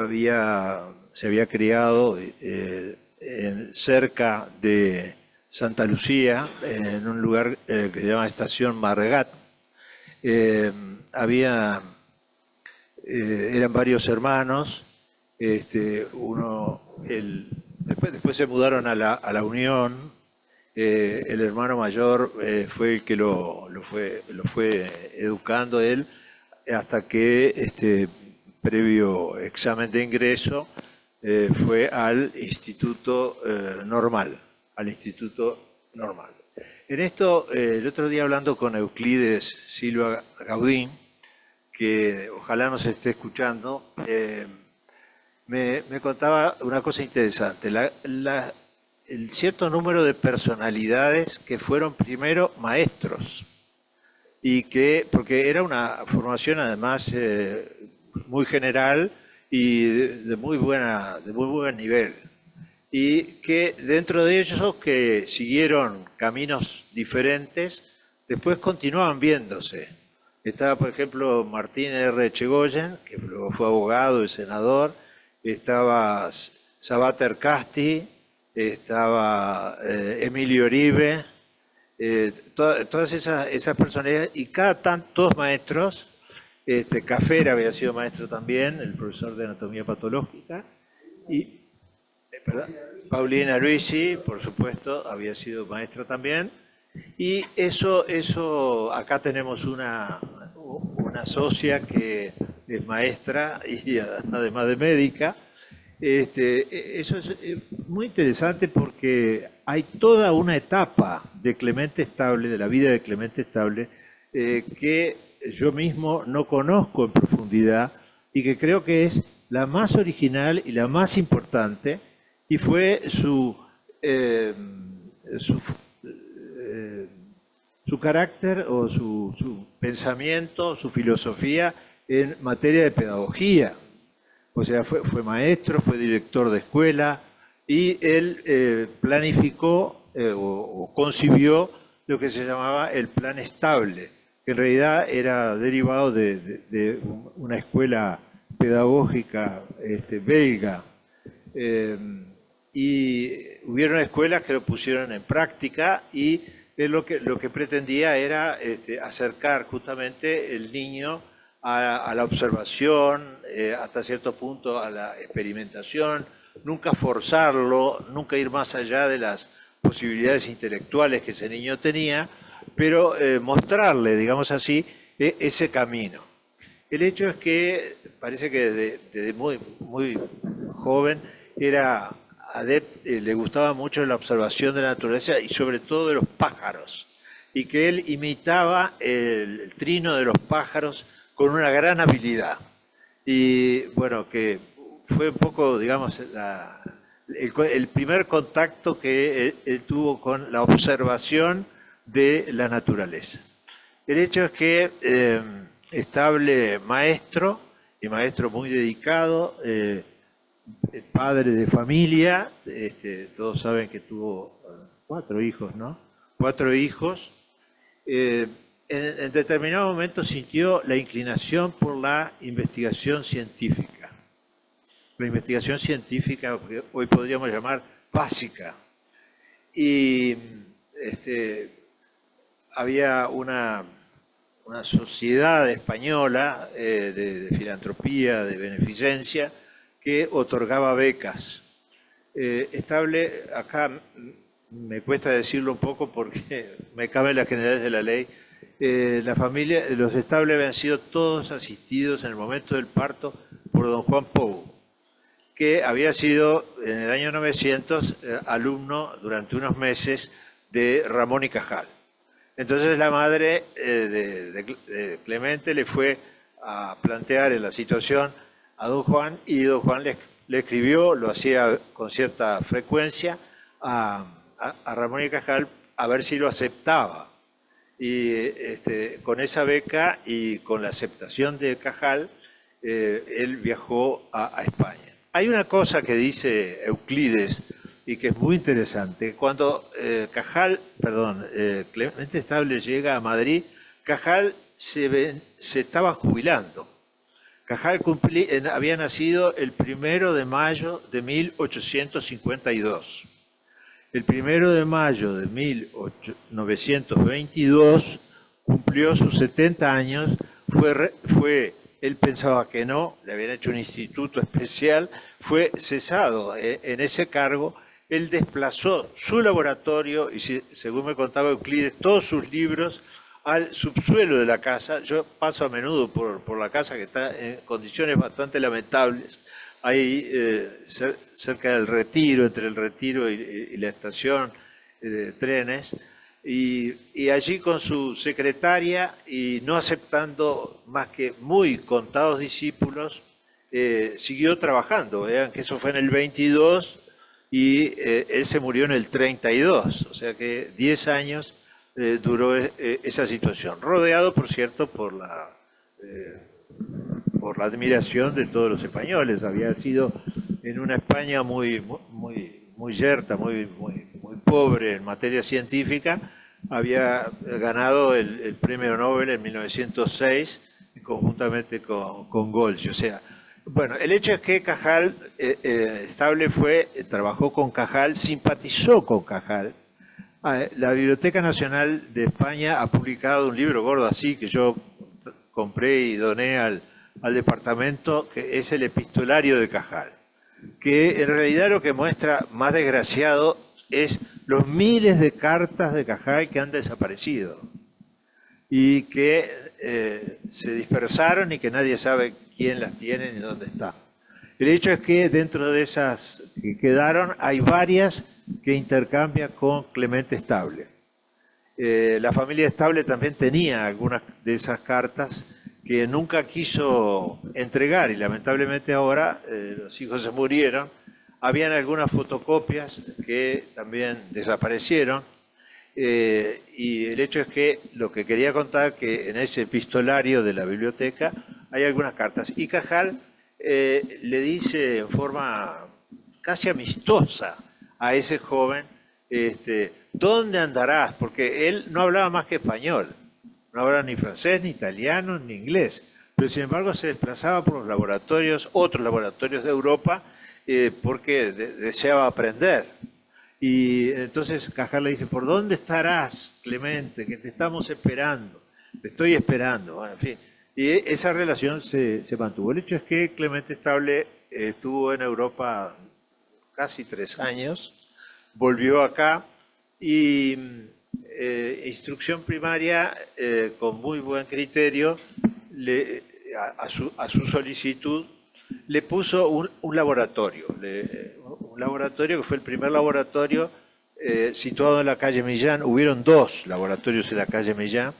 había criado cerca de Santa Lucía, en un lugar que se llama Estación Margat. Eran varios hermanos, después se mudaron a la Unión. El hermano mayor fue el que lo fue educando él, hasta que previo examen de ingreso fue al Instituto Normal, En esto, el otro día hablando con Euclides Silva Gaudín, que ojalá nos esté escuchando, me contaba una cosa interesante, el cierto número de personalidades que fueron primero maestros, porque era una formación además muy general y de muy buen nivel, y que dentro de ellos que siguieron caminos diferentes, después continuaban viéndose. Estaba, por ejemplo, Martín R. Echegoyen, que luego fue abogado y senador, estaba Sabater Casti, estaba Emilio Oribe, todas esas personalidades, y cada tantos maestros. Cafera había sido maestro también, el profesor de anatomía patológica, Y, ¿verdad? Paulina Luisi, por supuesto, había sido maestra también. Y eso acá tenemos una socia que es maestra y además de médica. Eso es muy interesante porque hay toda una etapa de Clemente Estable, de la vida de Clemente Estable, que yo mismo no conozco en profundidad y que creo que es la más original y la más importante, y fue su carácter o su pensamiento, su filosofía en materia de pedagogía. O sea, fue maestro, fue director de escuela y él planificó o concibió lo que se llamaba el Plan Estable, que en realidad era derivado de una escuela pedagógica belga. Y hubieron escuelas que lo pusieron en práctica y él lo que pretendía era acercar justamente el niño a la observación, hasta cierto punto a la experimentación, nunca forzarlo, nunca ir más allá de las posibilidades intelectuales que ese niño tenía, pero mostrarle, digamos así, ese camino. El hecho es que parece que desde muy, muy joven le gustaba mucho la observación de la naturaleza y sobre todo de los pájaros, y que él imitaba el trino de los pájaros con una gran habilidad. Y bueno, que fue un poco, digamos, el primer contacto que él tuvo con la observación de la naturaleza. El hecho es que Estable maestro, y maestro muy dedicado, padre de familia, todos saben que tuvo 4 hijos, ¿no? 4 hijos. En determinado momento sintió la inclinación por la investigación científica. La investigación científica que hoy podríamos llamar básica. Y había una sociedad española de filantropía, de beneficencia, que otorgaba becas. Estable, acá me cuesta decirlo un poco porque me caben las generales de la ley. La familia, los Estable habían sido todos asistidos en el momento del parto por don Juan Pou, que había sido en el año 900 alumno durante unos meses de Ramón y Cajal. Entonces la madre de Clemente le fue a plantear en la situación a don Juan, y don Juan le escribió, lo hacía con cierta frecuencia, a Ramón y Cajal a ver si lo aceptaba. Y con esa beca y con la aceptación de Cajal, él viajó a España. Hay una cosa que dice Euclides y que es muy interesante. Cuando Clemente Estable llega a Madrid, Cajal se estaba jubilando. Cajal había nacido el 1 de mayo de 1852. El 1 de mayo de 1922 cumplió sus 70 años, él pensaba que no, le habían hecho un instituto especial, fue cesado en ese cargo. Él desplazó su laboratorio y, según me contaba Euclides, todos sus libros al subsuelo de la casa. Yo paso a menudo por la casa, que está en condiciones bastante lamentables, ahí cerca del Retiro, entre el Retiro y la estación de trenes, y allí con su secretaria, y no aceptando más que muy contados discípulos, siguió trabajando. Vean que eso fue en el 22 y él se murió en el 32, o sea que 10 años duró esa situación, rodeado, por cierto, por la admiración de todos los españoles. Había sido en una España muy yerta, muy pobre en materia científica. Había ganado el premio Nobel en 1906 conjuntamente con Golgi. O sea, bueno, el hecho es que Cajal, Estable trabajó con Cajal, simpatizó con Cajal. La Biblioteca Nacional de España ha publicado un libro gordo así que yo compré y doné al departamento, que es el epistolario de Cajal. que en realidad lo que muestra más desgraciado es los miles de cartas de Cajal que han desaparecido y que se dispersaron y que nadie sabe quién las tiene ni dónde están. El hecho es que dentro de esas que quedaron hay varias que intercambia con Clemente Estable. La familia Estable también tenía algunas de esas cartas que nunca quiso entregar y lamentablemente ahora los hijos se murieron. Habían algunas fotocopias que también desaparecieron y el hecho es que lo que quería contar que en ese epistolario de la biblioteca hay algunas cartas y Cajal le dice en forma casi amistosa a ese joven, ¿dónde andarás? Porque él no hablaba más que español, no hablaba ni francés, ni italiano, ni inglés, pero sin embargo se desplazaba por los laboratorios, otros laboratorios de Europa, porque deseaba aprender. Y entonces Cajal le dice, ¿por dónde estarás, Clemente? Que te estamos esperando, te estoy esperando. Bueno, en fin, y esa relación se mantuvo. El hecho es que Clemente Estable estuvo en Europa casi 3 años, volvió acá y instrucción primaria con muy buen criterio a su solicitud le puso un laboratorio, un laboratorio que fue el primer laboratorio situado en la calle Millán. Hubieron 2 laboratorios en la calle Millán.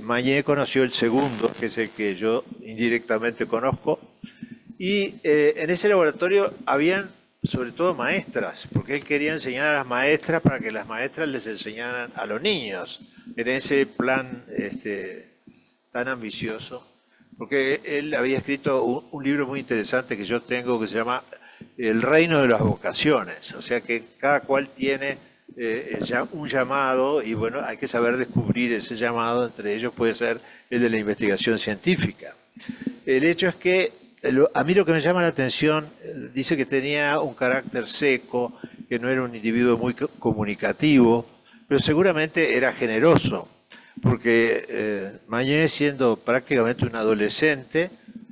Mañé conoció el segundo, que es el que yo indirectamente conozco, y en ese laboratorio habían sobre todo maestras, porque él quería enseñar a las maestras para que las maestras les enseñaran a los niños, en ese plan tan ambicioso, porque él había escrito un libro muy interesante que yo tengo que se llama El reino de las vocaciones, o sea que cada cual tiene un llamado y bueno, hay que saber descubrir ese llamado, entre ellos puede ser el de la investigación científica. El hecho es que a mí lo que me llama la atención, dice que tenía un carácter seco, que no era un individuo muy comunicativo, pero seguramente era generoso, porque Mañé, siendo prácticamente un adolescente,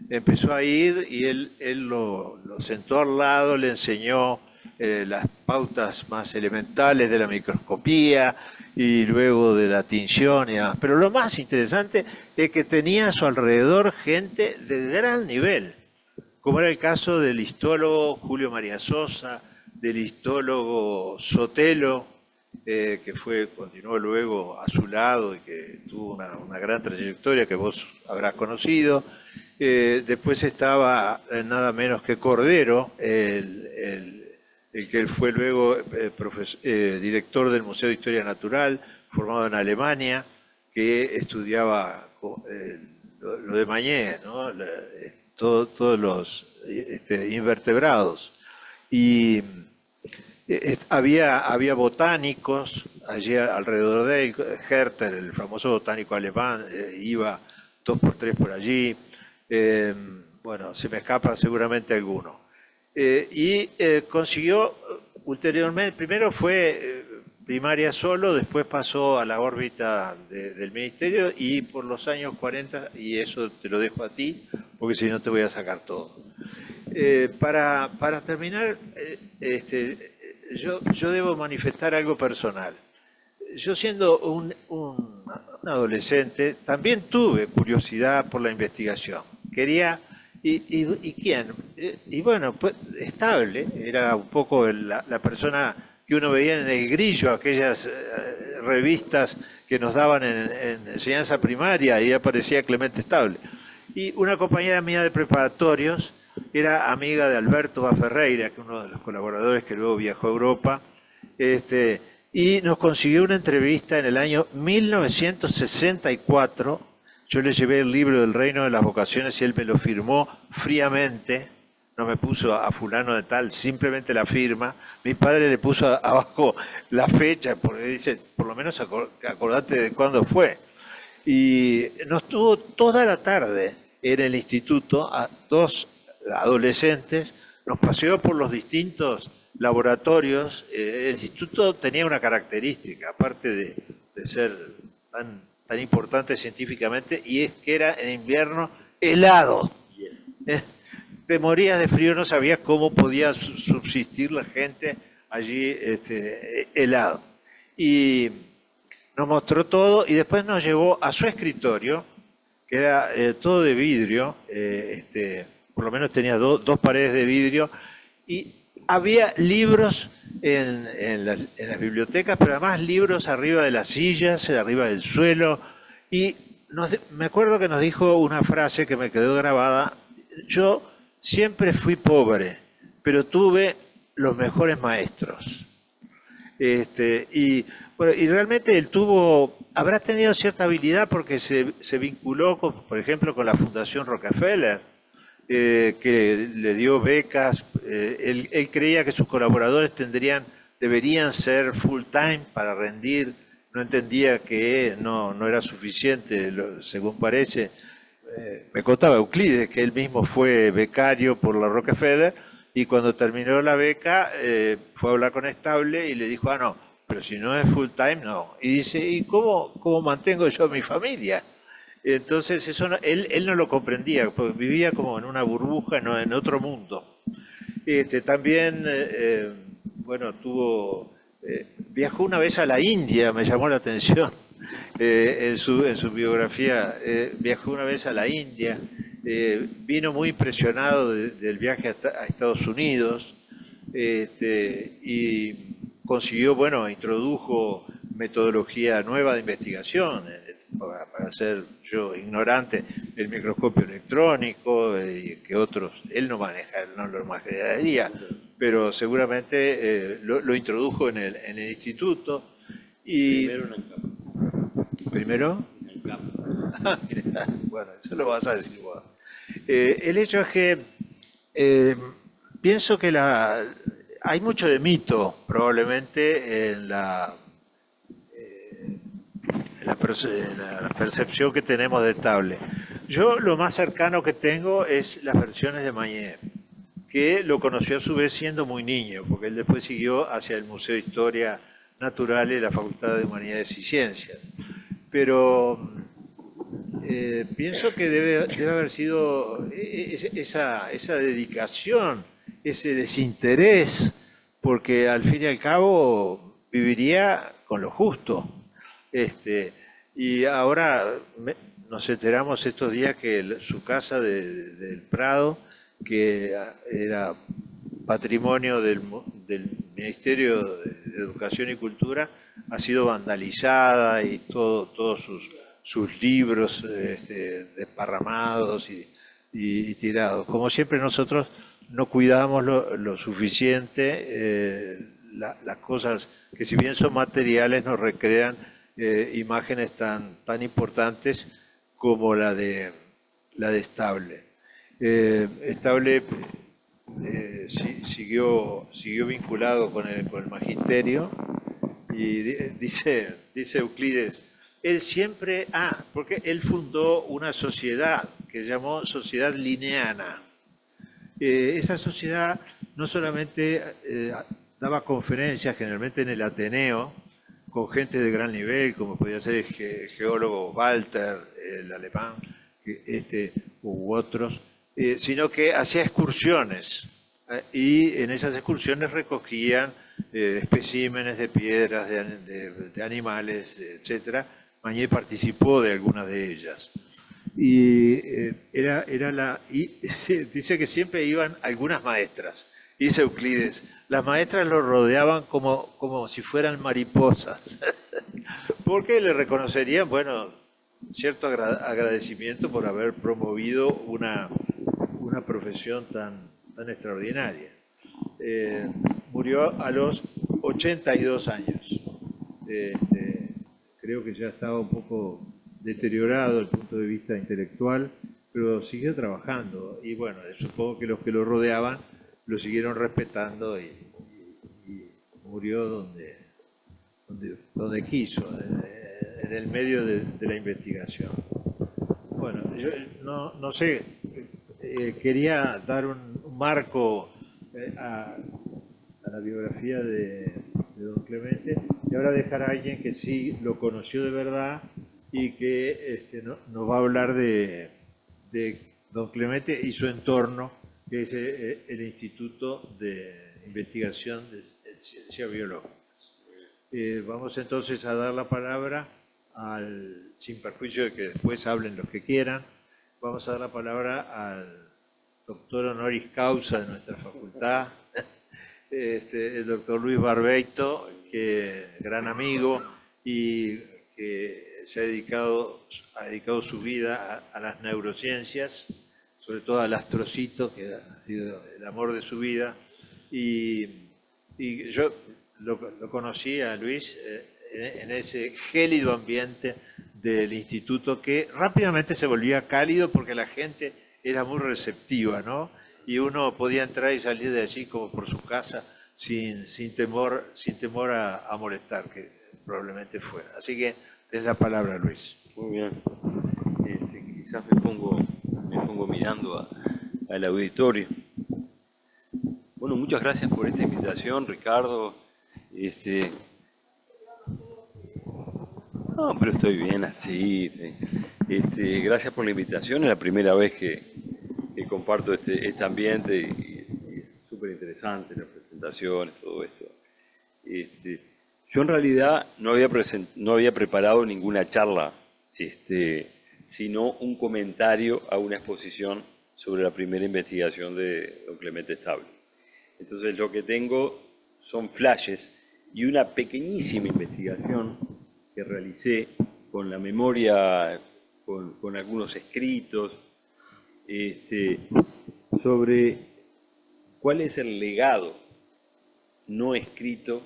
empezó a ir y él lo sentó al lado, le enseñó las pautas más elementales de la microscopía y luego de la tinción y demás. Pero lo más interesante es que tenía a su alrededor gente de gran nivel, como era el caso del histólogo Julio María Sosa, del histólogo Sotelo, que continuó luego a su lado y que tuvo una gran trayectoria que vos habrás conocido. Después estaba nada menos que Cordero, el que fue luego director del Museo de Historia Natural, formado en Alemania, que estudiaba lo de Mañé, ¿no? Todos los invertebrados. Y había botánicos allí alrededor de él. Herter, el famoso botánico alemán, iba 2 por 3 por allí. Bueno, se me escapa seguramente alguno. Y consiguió ulteriormente, primero fue primaria solo, después pasó a la órbita del ministerio y por los años 40, y eso te lo dejo a ti, porque si no te voy a sacar todo. Para terminar, yo debo manifestar algo personal. Yo siendo un adolescente, también tuve curiosidad por la investigación. Quería... ¿Y quién? Y bueno, pues Estable era un poco la persona que uno veía en El Grillo, aquellas revistas que nos daban en enseñanza primaria, y aparecía Clemente Estable. Y una compañera mía de preparatorios era amiga de Alberto Baferreira, que es uno de los colaboradores que luego viajó a Europa, y nos consiguió una entrevista en el año 1964. Yo le llevé el libro del Reino de las Vocaciones y él me lo firmó fríamente, no me puso a fulano de tal, simplemente la firma. Mi padre le puso abajo la fecha, porque dice, por lo menos acordate de cuándo fue. Y nos tuvo toda la tarde en el instituto, a 2 adolescentes, nos paseó por los distintos laboratorios. El instituto tenía una característica, aparte de ser tan importante científicamente, y es que era en invierno helado. te morías de frío, no sabías cómo podía subsistir la gente allí helado. Y nos mostró todo y después nos llevó a su escritorio, que era todo de vidrio, por lo menos tenía dos paredes de vidrio, y había libros en las bibliotecas, pero además libros arriba de las sillas, arriba del suelo, y me acuerdo que nos dijo una frase que me quedó grabada: yo siempre fui pobre, pero tuve los mejores maestros. Y realmente él habrá tenido cierta habilidad porque se vinculó, por ejemplo, con la Fundación Rockefeller, que le dio becas. Él creía que sus colaboradores deberían ser full time para rendir. No entendía que no era suficiente, según parece. Me contaba Euclides que él mismo fue becario por la Rockefeller y cuando terminó la beca fue a hablar con Estable y le dijo: no, pero si no es full time, no. Y dice: ¿y cómo mantengo yo a mi familia? Entonces eso él no lo comprendía, porque vivía como en una burbuja, no, en otro mundo. También, viajó una vez a la India, me llamó la atención. En su biografía, viajó una vez a la India, vino muy impresionado del viaje a Estados Unidos, y consiguió, introdujo metodología nueva de investigación, para ser yo ignorante, el microscopio electrónico, que otros, él no lo manejaría, pero seguramente lo introdujo en el instituto. Y ¿Primero? Bueno, eso lo vas a decir vos. El hecho es que pienso que hay mucho de mito probablemente en la percepción que tenemos de Estable. Yo lo más cercano que tengo es las versiones de Mañé, que lo conoció a su vez siendo muy niño, porque él después siguió hacia el Museo de Historia Natural y la Facultad de Humanidades y Ciencias. Pero pienso que debe haber sido esa dedicación, ese desinterés, porque al fin y al cabo viviría con lo justo. Y ahora nos enteramos estos días que su casa del Prado, que era patrimonio del Ministerio de Educación y Cultura, ha sido vandalizada y todos sus libros desparramados y tirados. Como siempre nosotros no cuidamos lo suficiente las cosas que, si bien son materiales, nos recrean imágenes tan importantes como la de Estable. Estable siguió vinculado con el magisterio, y dice Euclides, él siempre, porque él fundó una sociedad que llamó Sociedad Linneana. Esa sociedad no solamente daba conferencias, generalmente en el Ateneo, con gente de gran nivel, como podía ser el geólogo Walter, el alemán, u otros, sino que hacía excursiones, y en esas excursiones recogían especímenes de piedras, de animales, etc. Mañé participó de algunas de ellas. Y dice que siempre iban algunas maestras. Dice Euclides, las maestras lo rodeaban como si fueran mariposas, porque le reconocerían, cierto agradecimiento por haber promovido una profesión tan extraordinaria. Murió a los 82 años. Creo que ya estaba un poco deteriorado desde el punto de vista intelectual, pero siguió trabajando. Y supongo que los que lo rodeaban lo siguieron respetando y murió donde quiso, en el medio de la investigación. Yo no sé, quería dar un marco a la biografía de don Clemente, y ahora dejar a alguien que sí lo conoció de verdad y que nos va a hablar de don Clemente y su entorno, que que es el Instituto de Investigación de Ciencias Biológicas. Vamos entonces a dar la palabra sin perjuicio de que después hablen los que quieran, vamos a dar la palabra al doctor honoris causa de nuestra facultad, el doctor Luis Barbeito, que gran amigo y que se ha dedicado su vida a las neurociencias, sobre todo al astrocito, que ha sido el amor de su vida. Y yo lo conocí a Luis en ese gélido ambiente del instituto, que rápidamente se volvía cálido porque la gente era muy receptiva, ¿no? Y uno podía entrar y salir de allí como por su casa sin temor a molestar, que probablemente fuera. Así que ten la palabra, Luis. Muy bien. Quizás me pongo mirando al auditorio. Bueno, muchas gracias por esta invitación, Ricardo. No, pero estoy bien así. Gracias por la invitación. Es la primera vez que comparto este ambiente y es súper interesante las presentaciones, todo esto. Yo en realidad no había preparado ninguna charla, sino un comentario a una exposición sobre la primera investigación de don Clemente Estable. Entonces lo que tengo son flashes y una pequeñísima investigación que realicé con la memoria, con algunos escritos, sobre cuál es el legado no escrito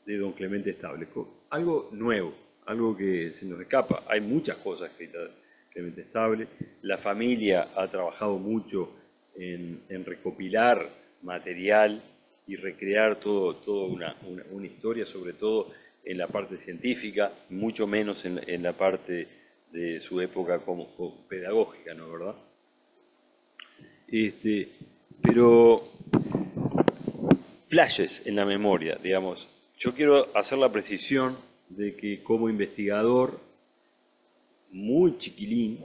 de don Clemente Estable. Algo nuevo, algo que se nos escapa. Hay muchas cosas escritas de Clemente Estable. La familia ha trabajado mucho en recopilar material y recrear toda una historia, sobre todo en la parte científica, mucho menos en la parte de su época como pedagógica, ¿no es verdad? Pero flashes en la memoria, digamos. Yo quiero hacer la precisión de que como investigador muy chiquilín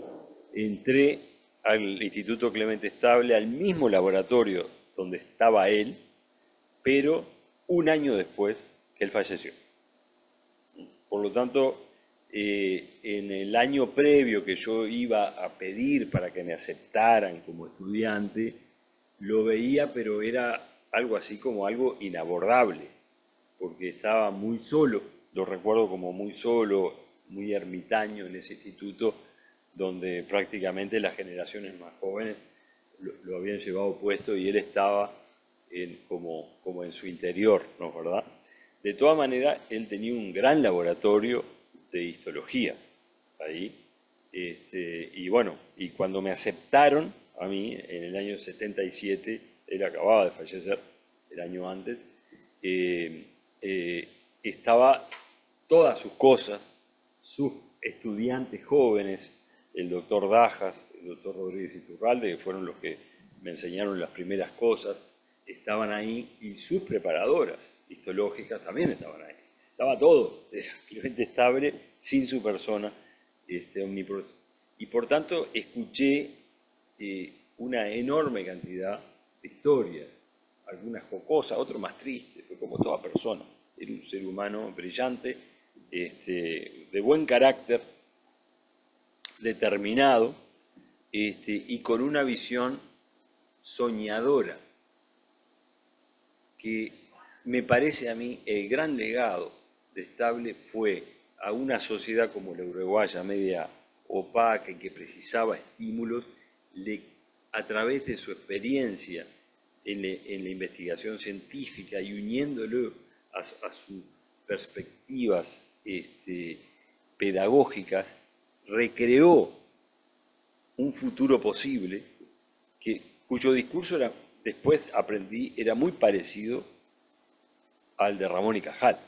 entré al Instituto Clemente Estable, al mismo laboratorio donde estaba él, pero un año después que él falleció. Por lo tanto, en el año previo que yo iba a pedir para que me aceptaran como estudiante, lo veía, pero era algo así como algo inabordable, porque estaba muy solo, lo recuerdo como muy solo, muy ermitaño en ese instituto, donde prácticamente las generaciones más jóvenes lo habían llevado puesto y él estaba como en su interior, ¿no es verdad? De todas maneras, él tenía un gran laboratorio de histología ahí, y bueno, y cuando me aceptaron a mí, en el año 77, él acababa de fallecer el año antes, estaba todas sus cosas, sus estudiantes jóvenes, el doctor Dajas, el doctor Rodríguez Iturralde, que fueron los que me enseñaron las primeras cosas, estaban ahí, y sus preparadoras histológicas también estaban ahí. Estaba todo, era Clemente Estable sin su persona omnipresente. Y por tanto escuché una enorme cantidad de historias, algunas jocosas, otras más tristes, como toda persona. Era un ser humano brillante, de buen carácter, determinado, y con una visión soñadora, que me parece a mí el gran legado de Estable fue a una sociedad como la uruguaya, media opaca y que precisaba estímulos, a través de su experiencia en la investigación científica y uniéndolo a sus perspectivas pedagógicas, recreó un futuro posible cuyo discurso después aprendí era muy parecido al de Ramón y Cajal,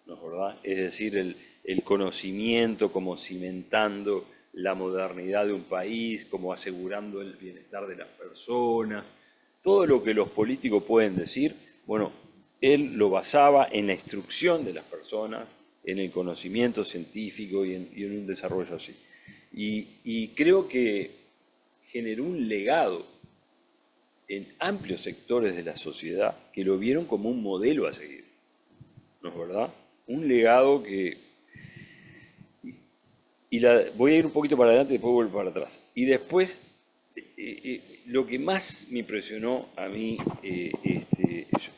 ¿no es verdad? Es decir, el conocimiento como cimentando la modernidad de un país, como asegurando el bienestar de las personas, todo lo que los políticos pueden decir, bueno, él lo basaba en la instrucción de las personas, en el conocimiento científico y en un desarrollo así. Y creo que generó un legado en amplios sectores de la sociedad que lo vieron como un modelo a seguir. ¿No es verdad? Un legado que... voy a ir un poquito para adelante y después vuelvo para atrás. Y después, lo que más me impresionó a mí,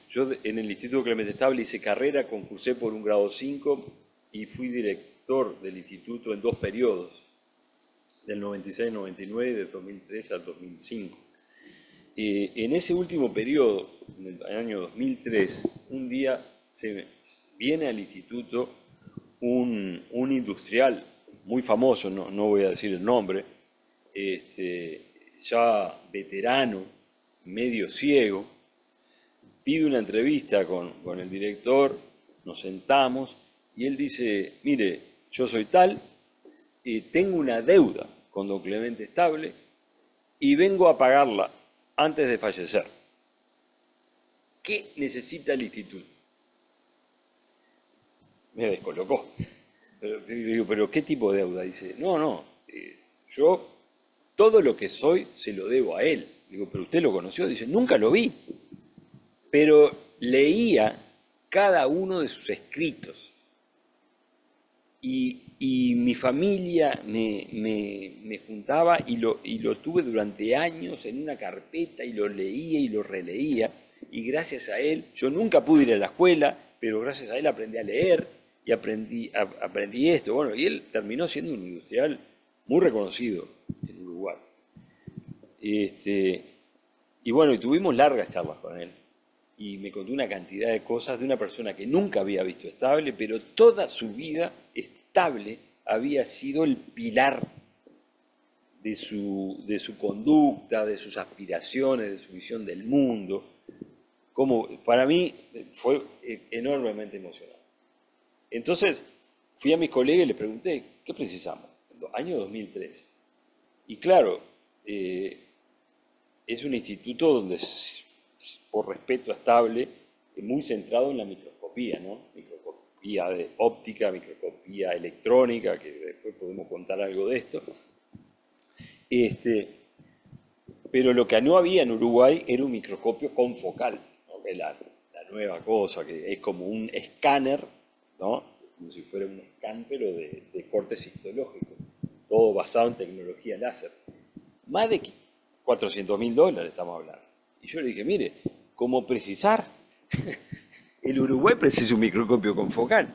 yo en el Instituto Clemente Estable hice carrera, concursé por un grado 5 y fui director del instituto en 2 periodos, del 96-99 y del 2003 al 2005. En ese último periodo, en el año 2003, un día se viene al instituto un industrial muy famoso, no voy a decir el nombre, ya veterano, medio ciego, pide una entrevista con el director, nos sentamos y él dice, mire, yo soy tal, tengo una deuda con don Clemente Estable y vengo a pagarla antes de fallecer. ¿Qué necesita el instituto? Me descolocó. Pero ¿qué tipo de deuda? Dice, no, yo todo lo que soy se lo debo a él. Digo, ¿pero usted lo conoció? Dice, nunca lo vi, pero leía cada uno de sus escritos. Y mi familia me juntaba y lo tuve durante años en una carpeta y lo leía y lo releía. Y gracias a él, yo nunca pude ir a la escuela, pero gracias a él aprendí a leer y aprendí esto. Bueno, y él terminó siendo un industrial muy reconocido en Uruguay. Y bueno, y tuvimos largas charlas con él. Y me contó una cantidad de cosas de una persona que nunca había visto Estable, pero toda su vida Estable había sido el pilar de su conducta, de sus aspiraciones, de su visión del mundo. Como para mí fue enormemente emocionante. Entonces fui a mis colegas y les pregunté, ¿qué precisamos? Año 2003. Y claro, es un instituto donde, por respeto a Estable, es muy centrado en la microscopía, ¿no? Microscopía de óptica, microscopía electrónica, que después podemos contar algo de esto. Pero lo que no había en Uruguay era un microscopio confocal, ¿no? Que es la nueva cosa, que es como un escáner, ¿no? Como si fuera un scan, pero de corte citológico, todo basado en tecnología láser. Más de $400.000 estamos hablando. Y yo le dije, mire, como precisar, el Uruguay precisa un microscopio confocal.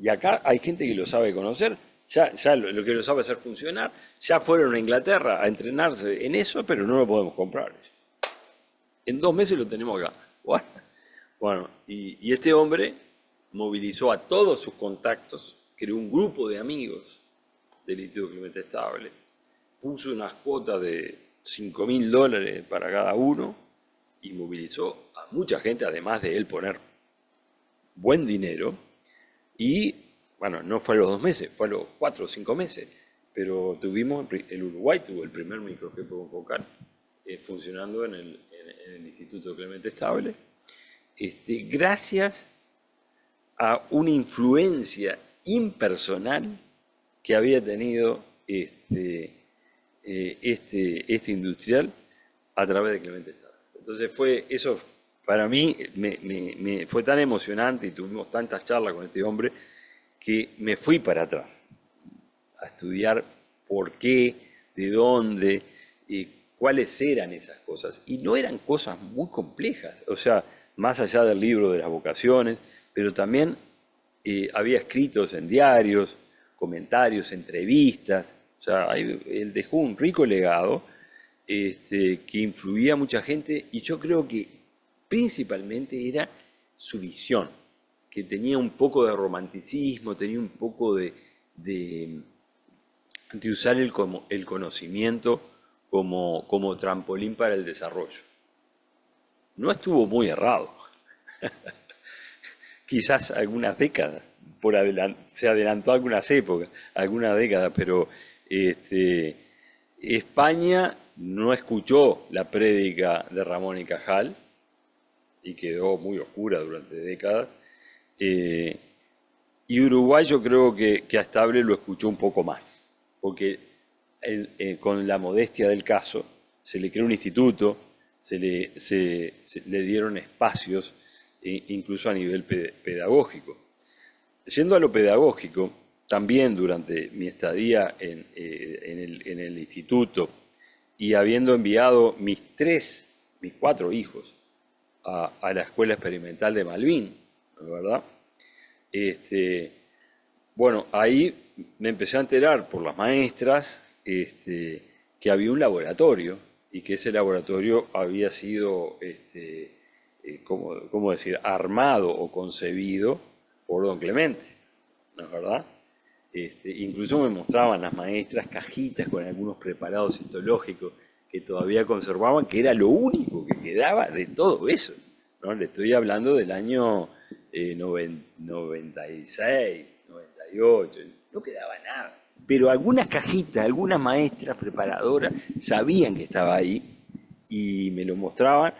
Y acá hay gente que lo sabe conocer, ya lo que lo sabe hacer funcionar, ya fueron a Inglaterra a entrenarse en eso, pero no lo podemos comprar. En 2 meses lo tenemos acá. Bueno, y este hombre movilizó a todos sus contactos, creó un grupo de amigos del Instituto Clemente Estable, puso unas cuotas de $5.000 para cada uno y movilizó a mucha gente, además de él poner buen dinero. Y bueno, no fue a los 2 meses, fue a los 4 o 5 meses, pero el Uruguay tuvo el primer microscopio confocal funcionando en el Instituto Clemente Estable, gracias a una influencia impersonal que había tenido este industrial a través de Clemente Estable. Entonces eso para mí me fue tan emocionante y tuvimos tantas charlas con este hombre que me fui para atrás a estudiar por qué, de dónde, cuáles eran esas cosas. Y no eran cosas muy complejas, o sea, más allá del libro de las vocaciones, pero también había escritos en diarios, comentarios, entrevistas. O sea, él dejó un rico legado que influía a mucha gente, y yo creo que principalmente era su visión, que tenía un poco de romanticismo, tenía un poco de usar el conocimiento como trampolín para el desarrollo. No estuvo muy errado. Quizás algunas décadas, se adelantó algunas épocas, algunas décadas, pero España no escuchó la prédica de Ramón y Cajal y quedó muy oscura durante décadas. Y Uruguay yo creo que a Estable lo escuchó un poco más, porque con la modestia del caso se le creó un instituto, se le dieron espacios, incluso a nivel pedagógico. Yendo a lo pedagógico, también durante mi estadía en el instituto y habiendo enviado mis 4 hijos a la Escuela Experimental de Malvin, ¿no es verdad? Bueno, ahí me empecé a enterar por las maestras que había un laboratorio y que ese laboratorio había sido, ¿cómo decir?, armado o concebido por don Clemente, ¿no es verdad? Incluso me mostraban las maestras cajitas con algunos preparados citológicos que todavía conservaban, que era lo único que quedaba de todo eso, ¿no? Le estoy hablando del año 96, 98, no quedaba nada. Pero algunas cajitas, algunas maestras preparadoras sabían que estaba ahí y me lo mostraban.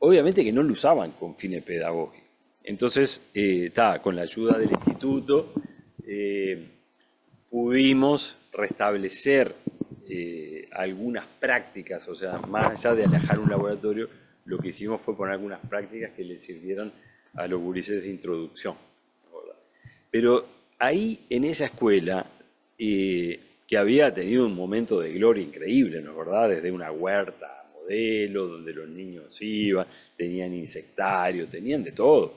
Obviamente que no lo usaban con fines pedagógicos. Entonces, con la ayuda del instituto, pudimos restablecer algunas prácticas, o sea, más allá de alejar un laboratorio, lo que hicimos fue poner algunas prácticas que les sirvieran a los gurises de introducción, ¿verdad? Pero ahí, en esa escuela, que había tenido un momento de gloria increíble, ¿no es verdad? Desde una huerta modelo, donde los niños iban, tenían insectarios, tenían de todo.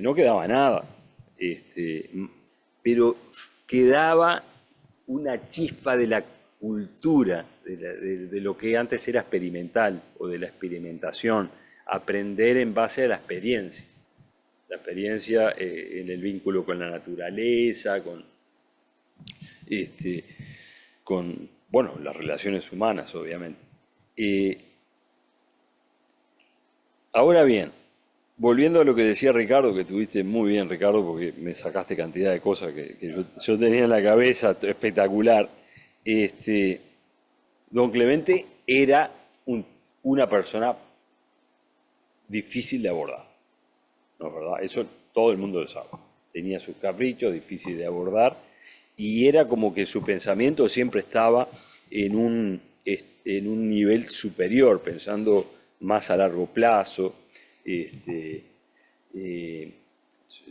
No quedaba nada. Pero quedaba una chispa de la cultura, de lo que antes era experimental, o de la experimentación, aprender en base a la experiencia. La experiencia en el vínculo con la naturaleza, bueno, las relaciones humanas, obviamente. Ahora bien, volviendo a lo que decía Ricardo, que tuviste muy bien, Ricardo, porque me sacaste cantidad de cosas que yo tenía en la cabeza, espectacular. Don Clemente era una persona difícil de abordar, ¿no es verdad? Eso todo el mundo lo sabe. Tenía sus caprichos, difícil de abordar, y era como que su pensamiento siempre estaba en un nivel superior, pensando más a largo plazo,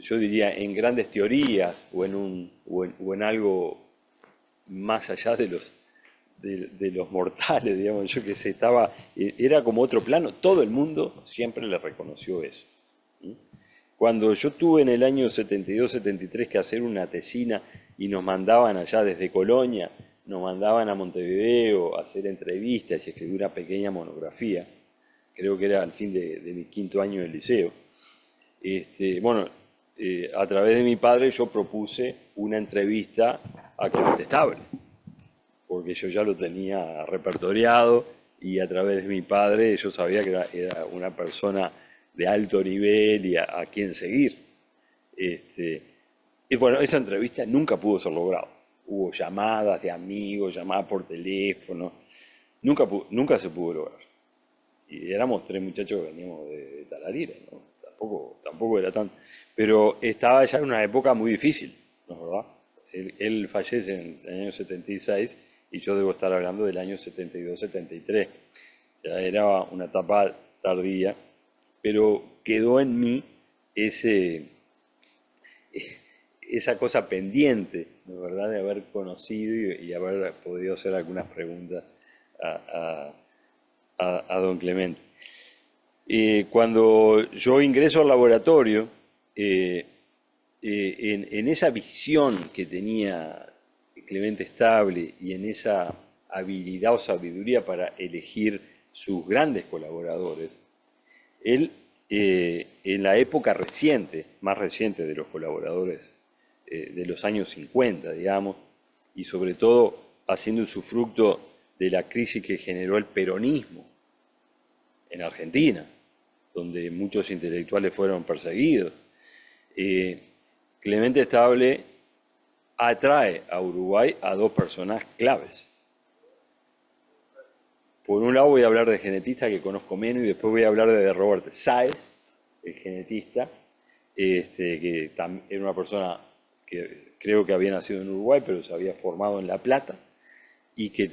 yo diría en grandes teorías o en algo más allá de los mortales, digamos, yo que sé, era como otro plano. Todo el mundo siempre le reconoció eso. Cuando yo tuve en el año 72-73 que hacer una tesina y nos mandaban allá desde Colonia, nos mandaban a Montevideo a hacer entrevistas y escribir una pequeña monografía, creo que era al fin de mi 5º año del liceo. A través de mi padre yo propuse una entrevista a Clemente Estable, porque yo ya lo tenía repertoriado y a través de mi padre yo sabía que era una persona de alto nivel y a quien seguir. Y bueno, esa entrevista nunca pudo ser lograda. Hubo llamadas de amigos, llamadas por teléfono, nunca se pudo lograr. Y éramos 3 muchachos que veníamos de Talarira, ¿no? Tampoco era tan... Pero estaba ya en una época muy difícil, ¿no es verdad? Él fallece en el año 76 y yo debo estar hablando del año 72-73. Ya era una etapa tardía, pero quedó en mí esa cosa pendiente, ¿no es verdad?, de haber conocido y haber podido hacer algunas preguntas a don Clemente. Cuando yo ingreso al laboratorio, en esa visión que tenía Clemente Estable y en esa habilidad o sabiduría para elegir sus grandes colaboradores, él, en la época reciente, más reciente de los colaboradores, de los años 50, digamos, y sobre todo haciendo usufructo de la crisis que generó el peronismo en Argentina, donde muchos intelectuales fueron perseguidos. Clemente Estable atrae a Uruguay a 2 personas claves. Por un lado voy a hablar de genetista que conozco menos y después voy a hablar de Robert Sáez, el genetista, que era una persona que creo que había nacido en Uruguay, pero se había formado en La Plata, y que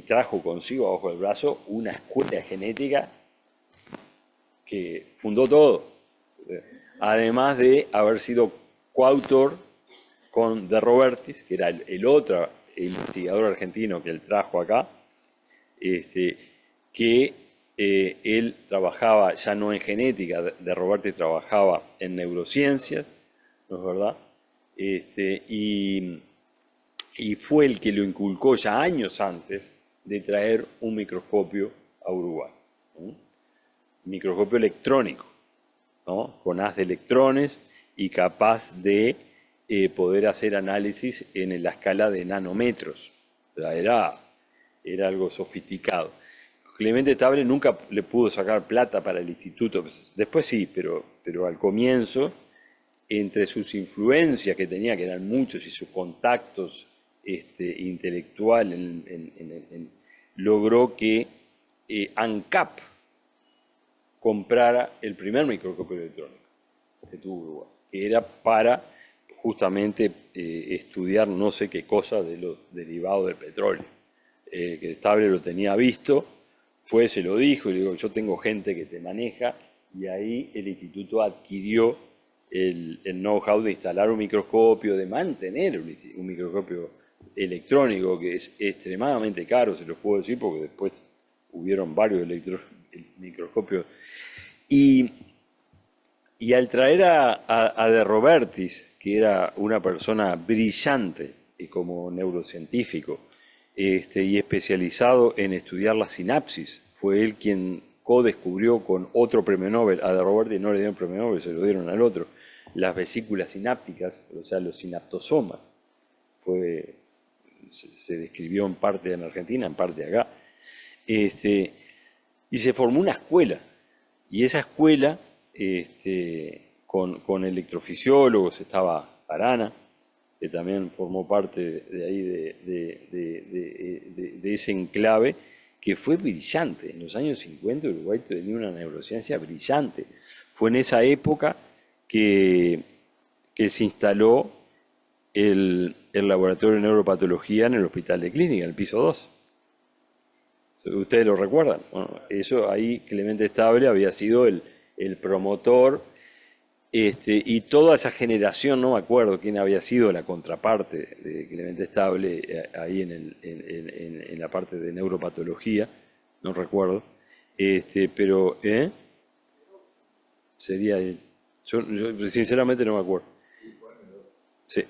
trajo consigo abajo del brazo una escuela genética que fundó todo, además de haber sido coautor con De Robertis, que era el otro investigador argentino que él trajo acá, que él trabajaba ya no en genética, De Robertis trabajaba en neurociencias, ¿no es verdad? Y fue el que lo inculcó ya años antes de traer un microscopio a Uruguay, ¿no? Microscopio electrónico, ¿no? Con haz de electrones y capaz de poder hacer análisis en la escala de nanómetros. O sea, era algo sofisticado. Clemente Estable nunca le pudo sacar plata para el instituto, después sí, pero al comienzo, entre sus influencias que tenía, que eran muchos, y sus contactos intelectual, logró que ANCAP comprara el primer microscopio electrónico que tuvo Uruguay, que era para justamente estudiar no sé qué cosa de los derivados del petróleo. Que Estable lo tenía visto, se lo dijo, y le digo, yo tengo gente que te maneja, y ahí el instituto adquirió el know-how de instalar un microscopio, de mantener un microscopio electrónico, que es extremadamente caro, se los puedo decir, porque después hubieron varios microscopios. Y al traer a De Robertis, que era una persona brillante y como neurocientífico, y especializado en estudiar la sinapsis, fue él quien co-descubrió con otro premio Nobel, a De Robertis no le dieron premio Nobel, se lo dieron al otro, las vesículas sinápticas, o sea, los sinaptosomas. Se describió en parte en Argentina, en parte acá. Y se formó una escuela, y esa escuela, con electrofisiólogos, estaba Arana, que también formó parte de ahí, de ese enclave, que fue brillante. En los años 50 Uruguay tenía una neurociencia brillante. Fue en esa época que se instaló el laboratorio de neuropatología en el Hospital de Clínica, en el piso 2. ¿Ustedes lo recuerdan? Bueno, eso ahí Clemente Estable había sido el promotor, y toda esa generación, no me acuerdo quién había sido la contraparte de Clemente Estable ahí en la parte de neuropatología, no recuerdo, pero sería él. Yo sinceramente no me acuerdo. Sí.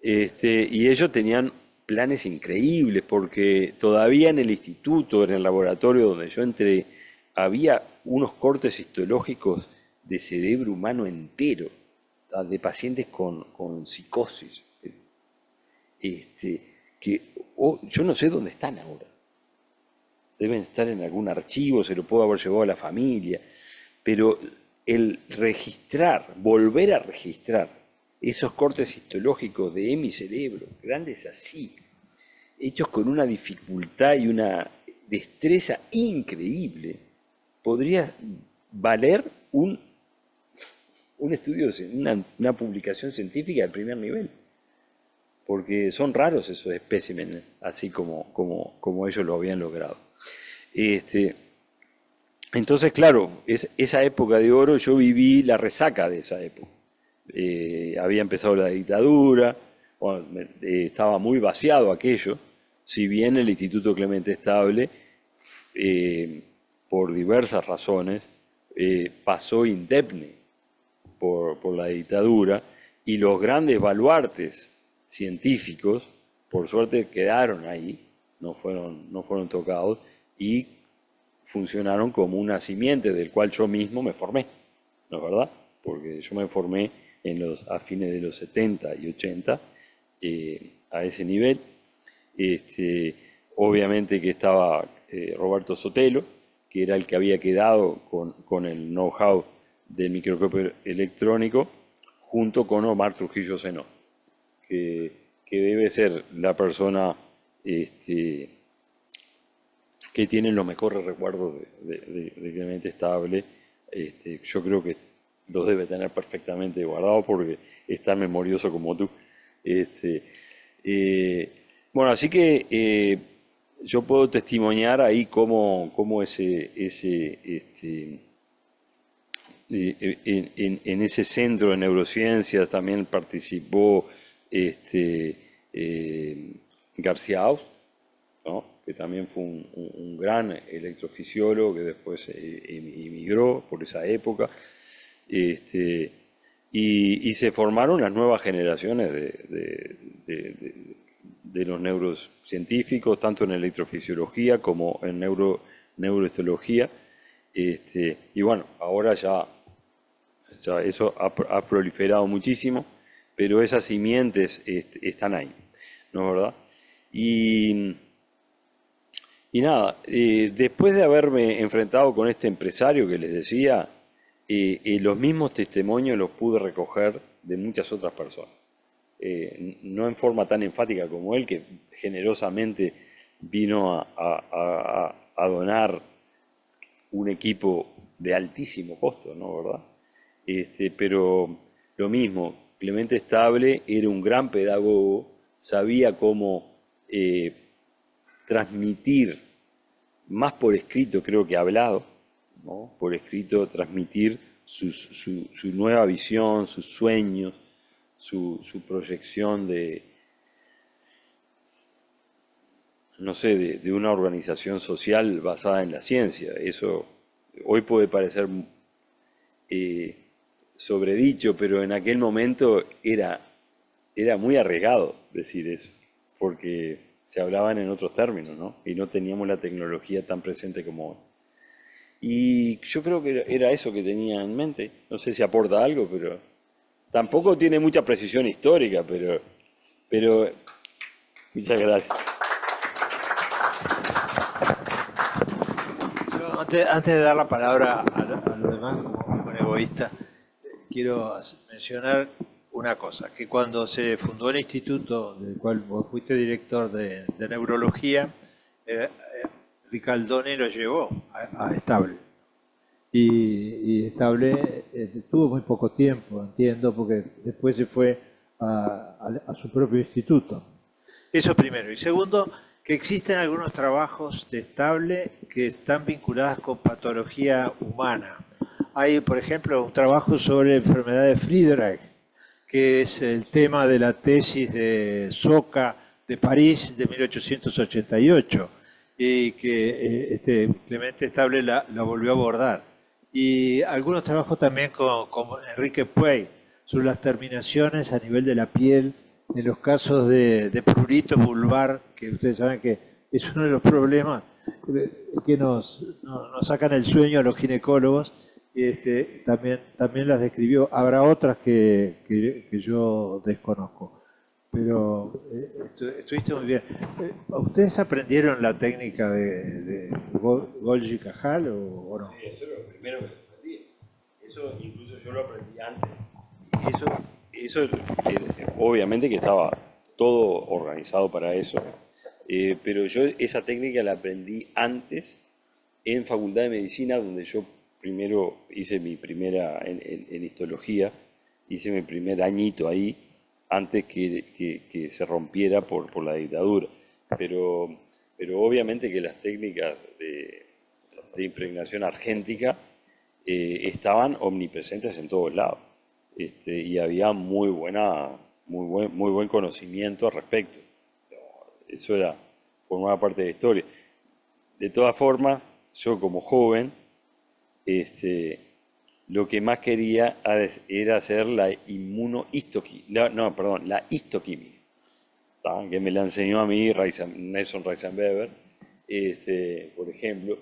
Y ellos tenían planes increíbles, porque todavía en el instituto, en el laboratorio donde yo entré, había unos cortes histológicos de cerebro humano entero, de pacientes con psicosis, que yo no sé dónde están ahora. Deben estar en algún archivo, se lo pudo haber llevado a la familia, pero el registrar, volver a registrar esos cortes histológicos de mi cerebro, grandes así, hechos con una dificultad y una destreza increíble, podría valer un estudio, una publicación científica de primer nivel, porque son raros esos especímenes, así como ellos lo habían logrado. Entonces, claro, esa época de oro, yo viví la resaca de esa época. Había empezado la dictadura, bueno, estaba muy vaciado aquello, si bien el Instituto Clemente Estable, por diversas razones, pasó indemne por la dictadura, y los grandes baluartes científicos, por suerte, quedaron ahí, no fueron tocados, y funcionaron como una simiente del cual yo mismo me formé, ¿no es verdad? Porque yo me formé a fines de los 70 y 80 a ese nivel. Obviamente que estaba Roberto Sotelo, que era el que había quedado con el know-how del microscopio electrónico, junto con Omar Trujillo Zenó, que debe ser la persona que tiene los mejores recuerdos de Clemente Estable. Yo creo que los debe tener perfectamente guardados, porque es tan memorioso como tú. Bueno, así que yo puedo testimoniar ahí cómo en ese centro de neurociencias también participó García Aus, ¿no? Que también fue un gran electrofisiólogo que después emigró por esa época. Y se formaron las nuevas generaciones de los neurocientíficos, tanto en electrofisiología como en neurohistología. Y bueno, ahora ya eso ha proliferado muchísimo, pero esas simientes están ahí, ¿no es verdad? Y nada, después de haberme enfrentado con este empresario que les decía, los mismos testimonios los pude recoger de muchas otras personas. No en forma tan enfática como él, que generosamente vino a donar un equipo de altísimo costo, ¿no? ¿Verdad? Pero lo mismo, Clemente Estable era un gran pedagogo, sabía cómo transmitir, más por escrito creo que hablado, ¿no? Por escrito transmitir su nueva visión, sus sueños, su proyección no sé, de una organización social basada en la ciencia. Eso hoy puede parecer sobredicho, pero en aquel momento era muy arriesgado decir eso, porque se hablaban en otros términos, ¿no? Y no teníamos la tecnología tan presente como hoy. Y yo creo que era eso que tenía en mente. No sé si aporta algo, pero tampoco tiene mucha precisión histórica, pero muchas gracias. Antes de dar la palabra a los demás, como un egoísta, quiero mencionar una cosa, que cuando se fundó el instituto del cual vos fuiste director de neurología, Ricaldoni lo llevó a Estable. Y Estable estuvo muy poco tiempo, entiendo, porque después se fue a su propio instituto. Eso primero. Y segundo, que existen algunos trabajos de Estable que están vinculados con patología humana. Hay, por ejemplo, un trabajo sobre enfermedad de Friedreich, que es el tema de la tesis de Soca de París de 1888, y que Clemente Estable la volvió a abordar. Y algunos trabajos también con Enrique Puey sobre las terminaciones a nivel de la piel en los casos de prurito vulvar, que ustedes saben que es uno de los problemas que nos sacan el sueño a los ginecólogos. También las describió. Habrá otras que yo desconozco, pero estuviste muy bien. ¿Ustedes aprendieron la técnica de Golgi-Cajal o no? Sí, eso es lo primero que aprendí. Eso incluso yo lo aprendí antes. Eso obviamente que estaba todo organizado para eso, pero yo esa técnica la aprendí antes en Facultad de Medicina, donde yo primero hice mi primera, en histología, hice mi primer añito ahí, antes que se rompiera por la dictadura. Pero obviamente que las técnicas de impregnación argéntica estaban omnipresentes en todos lados. Y había muy buen conocimiento al respecto. Eso formaba parte de la historia. De todas formas, yo como joven, lo que más quería era hacer la histoquímica, la histoquímica, que me la enseñó a mí Nelson Reisenweber, por ejemplo,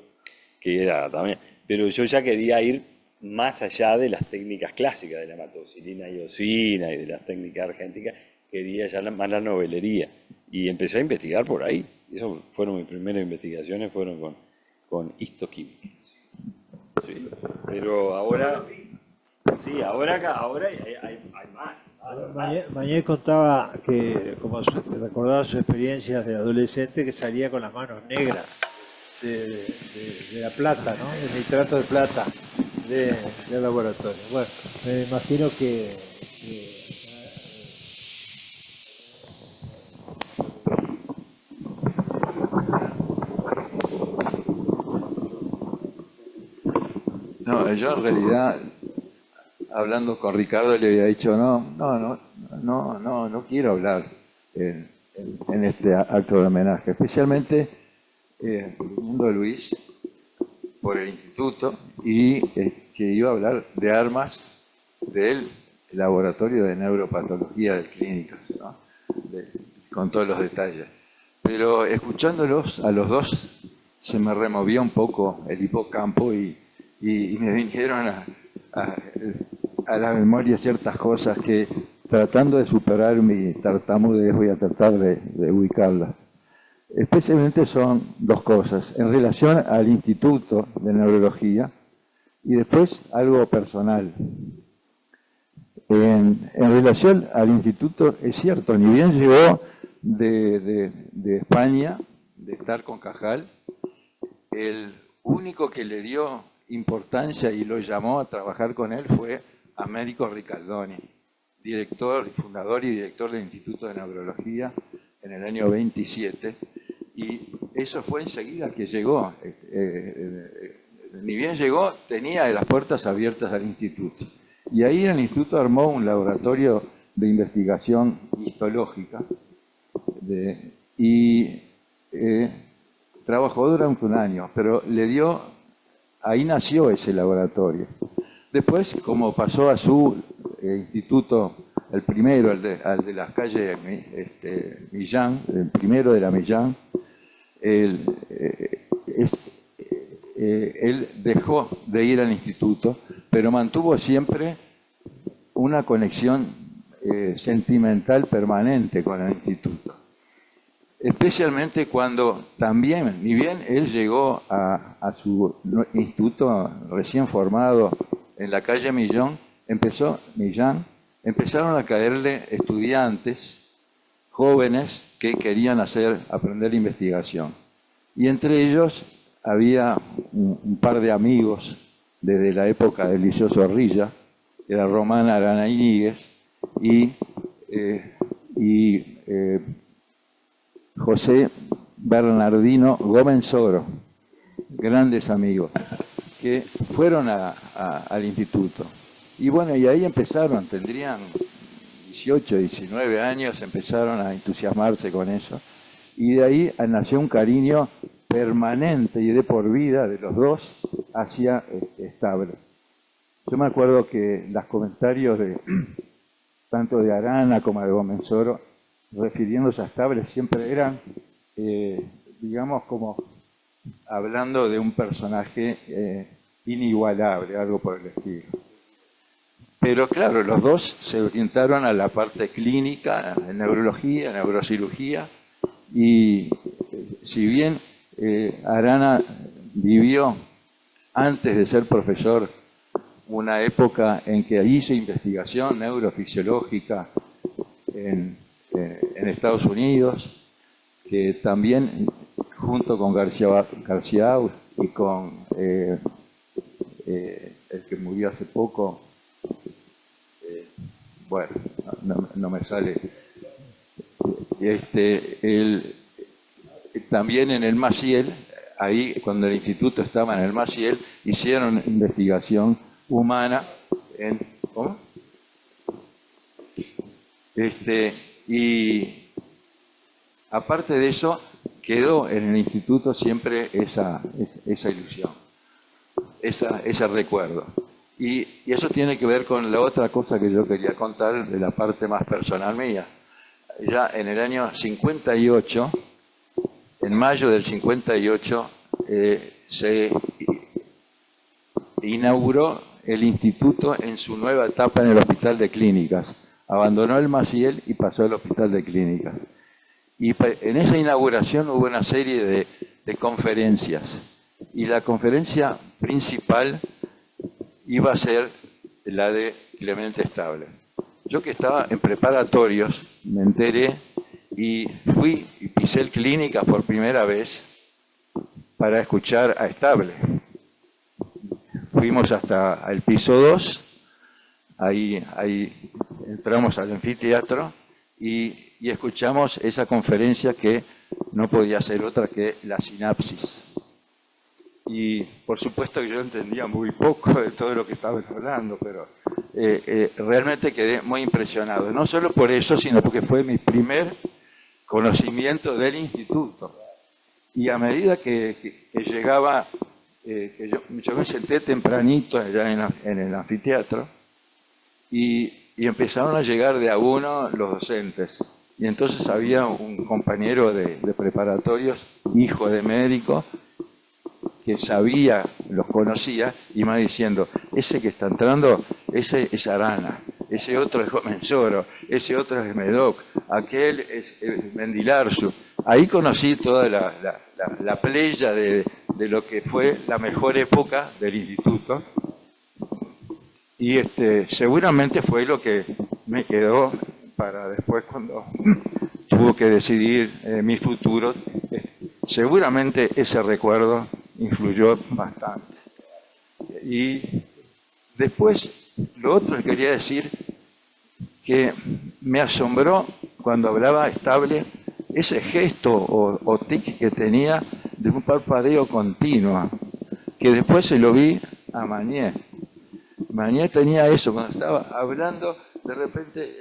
que era también. Pero yo ya quería ir más allá de las técnicas clásicas de la hematocilina y iosina y de las técnicas argénticas, quería ya más la novelería. Y empecé a investigar por ahí. Eso fueron mis primeras investigaciones, fueron con histoquímica. Sí, pero ahora hay más. Mañé contaba que, como recordaba sus experiencias de adolescente, que salía con las manos negras de la plata, ¿no? El nitrato de plata del laboratorio. Bueno, me imagino que no, yo en realidad hablando con Ricardo, le había dicho, no quiero hablar en este acto de homenaje, especialmente viniendo de Luis por el instituto y que iba a hablar de armas del laboratorio de neuropatología de clínicas, ¿no? Con todos los detalles. Pero escuchándolos a los dos se me removió un poco el hipocampo y me vinieron a la memoria ciertas cosas que, tratando de superar mi tartamudez, voy a tratar de ubicarlas. Especialmente son dos cosas, en relación al Instituto de Neurología y después algo personal. En relación al instituto, es cierto, ni bien llegó de España, de estar con Cajal, el único que le dio importancia y lo llamó a trabajar con él fue Américo Ricaldoni, director, fundador y director del Instituto de Neurología en el año 27, y eso fue enseguida que llegó. Ni bien llegó, tenía las puertas abiertas al instituto. Y ahí el instituto armó un laboratorio de investigación histológica y trabajó durante un año, pero ahí nació ese laboratorio. Después, como pasó a su instituto, el primero, al de las calles Millán, el primero de la Millán, él dejó de ir al instituto, pero mantuvo siempre una conexión sentimental permanente con el instituto. Especialmente cuando también, ni bien él llegó a su instituto recién formado en la calle Millán, empezaron a caerle estudiantes jóvenes que querían aprender investigación. Y entre ellos había un par de amigos desde la época del Liceo Zorrilla, era Román Arana Iñiguez y José Bernardino Gómez Soro, grandes amigos, que fueron al instituto. Y bueno, y ahí empezaron, tendrían 18, 19 años, empezaron a entusiasmarse con eso. Y de ahí nació un cariño permanente y de por vida de los dos hacia Stable. Yo me acuerdo que los comentarios tanto de Arana como de Gómez Soro, refiriéndose a Stable, siempre eran, digamos, como hablando de un personaje inigualable, algo por el estilo. Pero claro, los dos se orientaron a la parte clínica, en neurología, neurocirugía, y si bien Arana vivió, antes de ser profesor, una época en que hizo investigación neurofisiológica en Estados Unidos, que también junto con García y con el que murió hace poco, bueno, no me sale, también en el Maciel, ahí cuando el instituto estaba en el Maciel, hicieron investigación humana ¿cómo? Y aparte de eso, quedó en el instituto siempre esa ilusión, ese recuerdo. Y eso tiene que ver con la otra cosa que yo quería contar de la parte más personal mía. Ya en el año 58, en mayo del 58, se inauguró el instituto en su nueva etapa en el Hospital de Clínicas. Abandonó el Maciel y pasó al Hospital de Clínicas. Y en esa inauguración hubo una serie de conferencias. Y la conferencia principal iba a ser la de Clemente Stable. Yo que estaba en preparatorios, me enteré y fui y pisé el Clínicas por primera vez para escuchar a Stable. Fuimos hasta el piso 2, ahí entramos al anfiteatro y escuchamos esa conferencia que no podía ser otra que la sinapsis. y por supuesto que yo entendía muy poco de todo lo que estaban hablando, pero realmente quedé muy impresionado, no solo por eso, sino porque fue mi primer conocimiento del instituto. Y a medida que llegaba, yo me senté tempranito allá en el anfiteatro y empezaron a llegar de a uno los docentes. Y entonces había un compañero de preparatorios, hijo de médico, que sabía, los conocía, y me iba diciendo, ese que está entrando, ese es Arana, ese otro es Gómez-Soro, ese otro es Medoc, aquel es Mendilarzu. Ahí conocí toda la playa de lo que fue la mejor época del instituto, y seguramente fue lo que me quedó para después cuando tuve que decidir mi futuro. Seguramente ese recuerdo influyó bastante. Y después, lo otro que quería decir, que me asombró cuando hablaba estable, ese gesto o tic que tenía de un parpadeo continuo, que después se lo vi a Mañé. Mañé tenía eso, cuando estaba hablando, de repente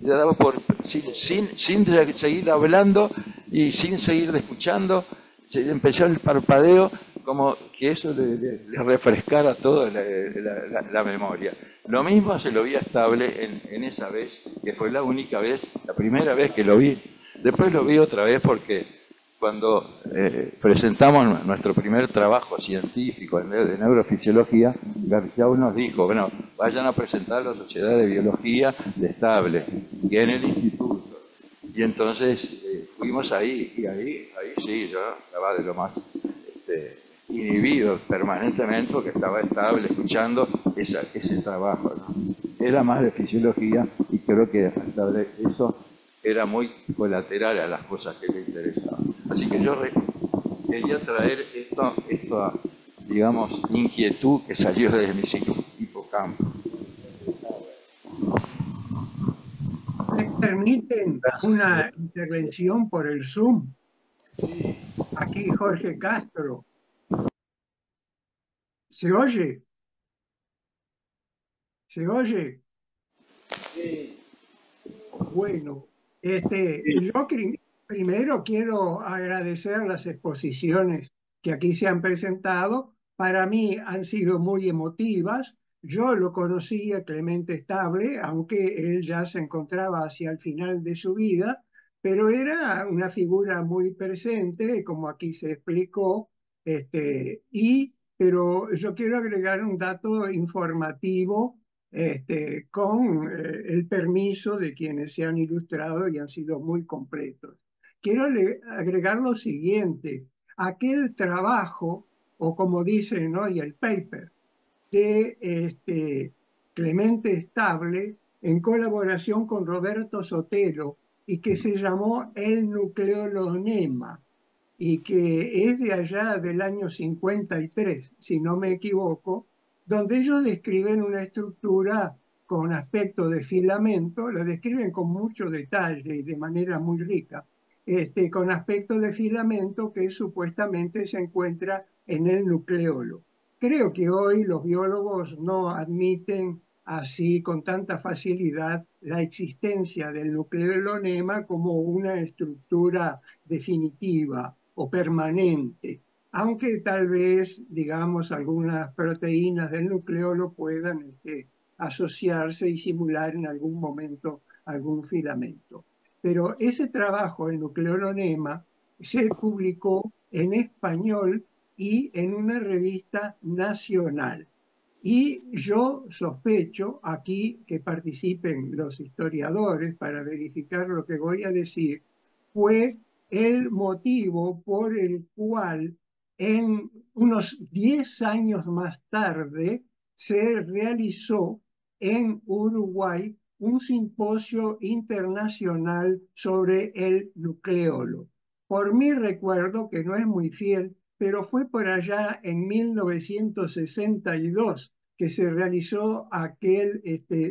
le daba por, sin seguir hablando y sin seguir escuchando, empezó el parpadeo, como que eso le refrescara toda la memoria. Lo mismo se lo vi a Estable en esa vez, que fue la única vez, la primera vez que lo vi. Después lo vi otra vez porque cuando presentamos nuestro primer trabajo científico de neurofisiología, García nos dijo, bueno, vayan a presentar la Sociedad de Biología de Estable, y en el instituto. Y entonces fuimos ahí, y ahí sí, yo estaba de lo más inhibido permanentemente porque estaba Estable escuchando ese trabajo, ¿no? Era más de fisiología y creo que Estable, eso era muy colateral a las cosas que le interesaban. Así que yo quería traer esta, digamos, inquietud que salió de mi hipocampo. ¿Me permiten una intervención por el Zoom? Aquí Jorge Castro. ¿Se oye? ¿Se oye? Bueno, yo primero quiero agradecer las exposiciones que aquí se han presentado. Para mí han sido muy emotivas. Yo lo conocí a Clemente Estable, aunque él ya se encontraba hacia el final de su vida, pero era una figura muy presente, como aquí se explicó, pero yo quiero agregar un dato informativo con el permiso de quienes se han ilustrado y han sido muy completos. Quiero agregar lo siguiente, aquel trabajo, o como dicen hoy el paper, de Clemente Estable en colaboración con Roberto Sotelo y que se llamó El nucleolonema y que es de allá del año 53, si no me equivoco, donde ellos describen una estructura con aspecto de filamento, la describen con mucho detalle y de manera muy rica, con aspecto de filamento que supuestamente se encuentra en el nucleolo. Creo que hoy los biólogos no admiten así con tanta facilidad la existencia del nucleolonema como una estructura definitiva o permanente, aunque tal vez, digamos, algunas proteínas del nucleolo puedan asociarse y simular en algún momento algún filamento. Pero ese trabajo, el nucleolonema, se publicó en español y en una revista nacional. Y yo sospecho aquí que participen los historiadores para verificar lo que voy a decir, fue el motivo por el cual en unos 10 años más tarde se realizó en Uruguay un simposio internacional sobre el nucleolo. Por mi recuerdo, que no es muy fiel, pero fue por allá en 1962 que se realizó aquel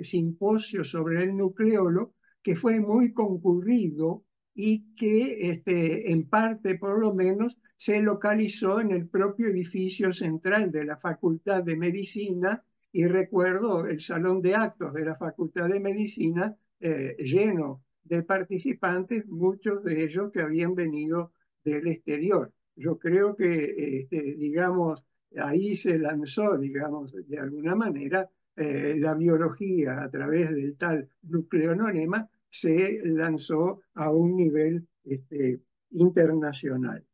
simposio sobre el nucleolo, que fue muy concurrido y que en parte por lo menos se localizó en el propio edificio central de la Facultad de Medicina, y recuerdo el salón de actos de la Facultad de Medicina lleno de participantes, muchos de ellos que habían venido del exterior. Yo creo que, digamos, ahí se lanzó, digamos, de alguna manera, la biología a través del tal nucleonema se lanzó a un nivel internacional.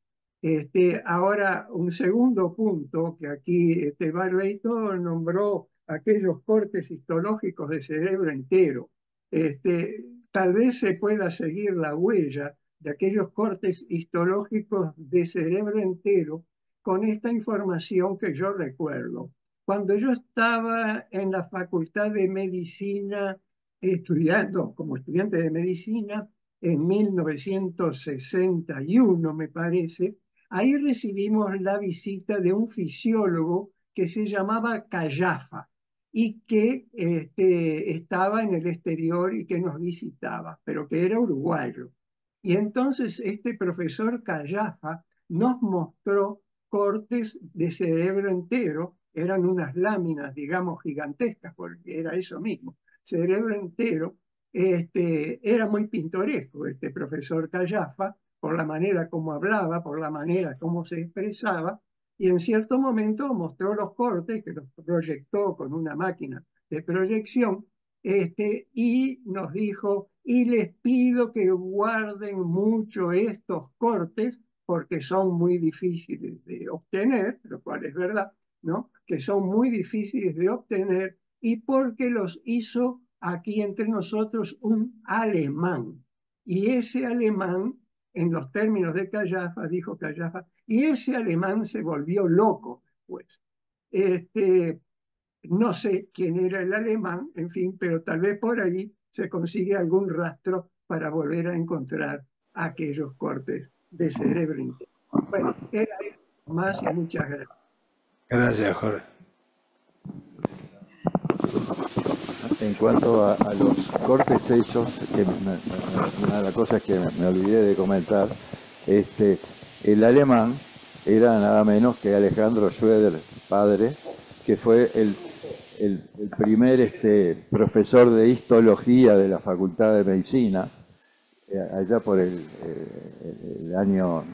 Ahora, un segundo punto que aquí Barbeito nombró aquellos cortes histológicos de cerebro entero. Tal vez se pueda seguir la huella de aquellos cortes histológicos de cerebro entero con esta información que yo recuerdo. Cuando yo estaba en la Facultad de Medicina estudiando como estudiante de medicina en 1961, me parece, ahí recibimos la visita de un fisiólogo que se llamaba Callafa y que estaba en el exterior y que nos visitaba, pero que era uruguayo. Y entonces este profesor Callafa nos mostró cortes de cerebro entero, eran unas láminas, digamos, gigantescas, porque era eso mismo, cerebro entero. Era muy pintoresco este profesor Callafa, por la manera como hablaba, por la manera como se expresaba, y en cierto momento mostró los cortes, que los proyectó con una máquina de proyección, y nos dijo, y les pido que guarden mucho estos cortes, porque son muy difíciles de obtener, lo cual es verdad, ¿no? Que son muy difíciles de obtener, y porque los hizo aquí entre nosotros un alemán. Y ese alemán, en los términos de Callafa, dijo Callafa, y ese alemán se volvió loco después. No sé quién era el alemán, en fin, pero tal vez por ahí se consigue algún rastro para volver a encontrar aquellos cortes de cerebro entero. Bueno, era eso más y muchas gracias. Gracias, Jorge. En cuanto a los cortes esos, que una de las cosas que me olvidé de comentar, el alemán era nada menos que Alejandro Schroeder, padre, que fue el primer profesor de histología de la Facultad de Medicina, allá por el año,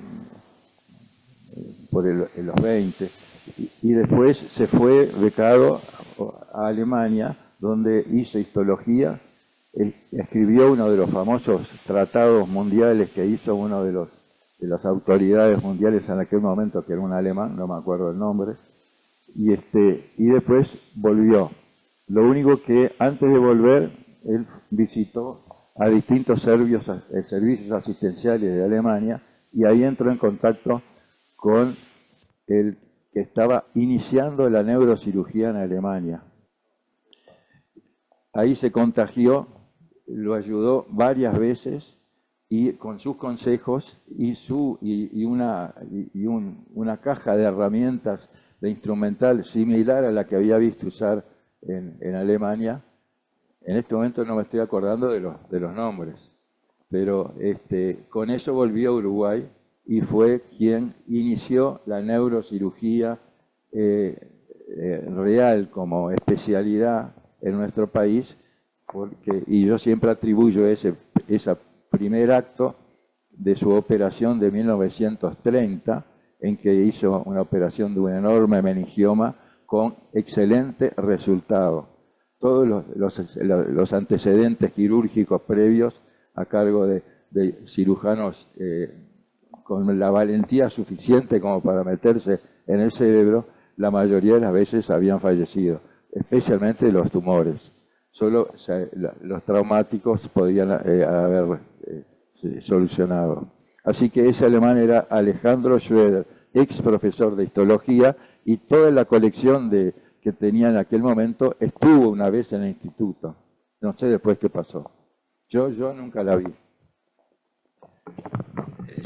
los 20, y después se fue becado a Alemania, donde hizo histología, escribió uno de los famosos tratados mundiales que hizo uno de las autoridades mundiales en aquel momento, que era un alemán, no me acuerdo el nombre, y después volvió. Lo único que antes de volver, él visitó a distintos servicios asistenciales de Alemania, y ahí entró en contacto con el que estaba iniciando la neurocirugía en Alemania. Ahí se contagió, lo ayudó varias veces, y con sus consejos y una caja de herramientas de instrumental similar a la que había visto usar en Alemania. En este momento no me estoy acordando de los nombres, pero con eso volvió a Uruguay y fue quien inició la neurocirugía real como especialidad en nuestro país, y yo siempre atribuyo ese primer acto de su operación de 1930, en que hizo una operación de un enorme meningioma con excelente resultado. Todos los antecedentes quirúrgicos previos a cargo de cirujanos con la valentía suficiente como para meterse en el cerebro, la mayoría de las veces habían fallecido, especialmente los tumores. Solo los traumáticos podían haber solucionado. Así que ese alemán era Alejandro Schroeder, ex profesor de histología, y toda la colección que tenía en aquel momento estuvo una vez en el instituto. No sé después qué pasó. Yo nunca la vi.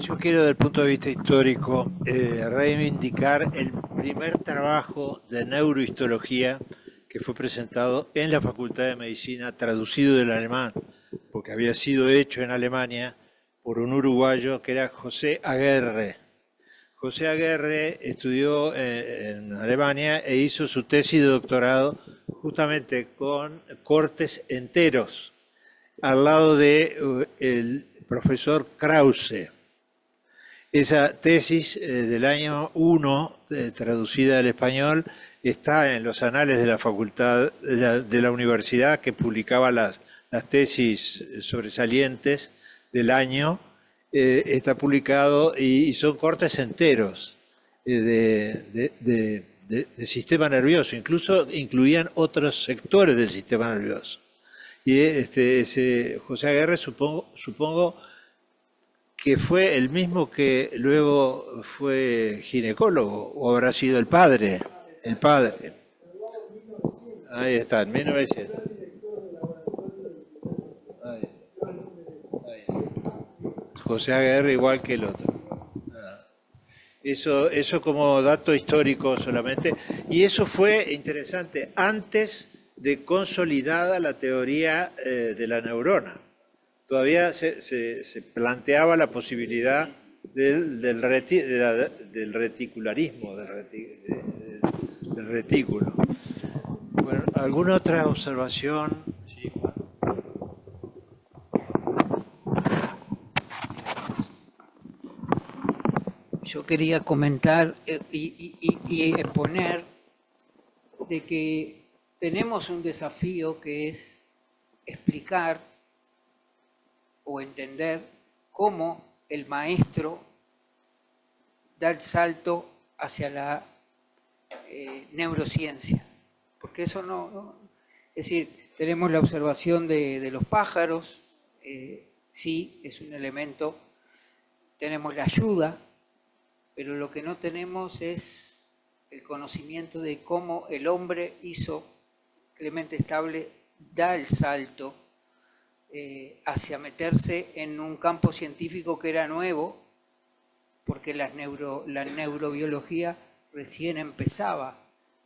Yo quiero, desde el punto de vista histórico, reivindicar el primer trabajo de neurohistología que fue presentado en la Facultad de Medicina, traducido del alemán, porque había sido hecho en Alemania por un uruguayo que era José Aguerre. José Aguerre estudió en Alemania e hizo su tesis de doctorado justamente con cortes enteros, al lado del profesor Krause. Esa tesis del año 1, traducida al español, está en los anales de la facultad de la universidad, que publicaba las tesis sobresalientes del año. Está publicado y son cortes enteros de sistema nervioso, incluso incluían otros sectores del sistema nervioso. Y ese José Aguerre supongo que fue el mismo que luego fue ginecólogo, o habrá sido el padre. El padre. Ahí está, en 1900. Ahí está. José Aguerre igual que el otro. Eso como dato histórico solamente. Y eso fue interesante antes de consolidada la teoría de la neurona. Todavía se planteaba la posibilidad del reticularismo, del retículo. Bueno, ¿alguna otra observación? Sí. Yo quería comentar y exponer de que tenemos un desafío que es explicar o entender cómo el maestro da el salto hacia la neurociencia. Porque eso es decir, tenemos la observación de los pájaros, sí, es un elemento, tenemos la ayuda, pero lo que no tenemos es el conocimiento de cómo el hombre Clemente Stable da el salto hacia meterse en un campo científico que era nuevo, porque la neurobiología recién empezaba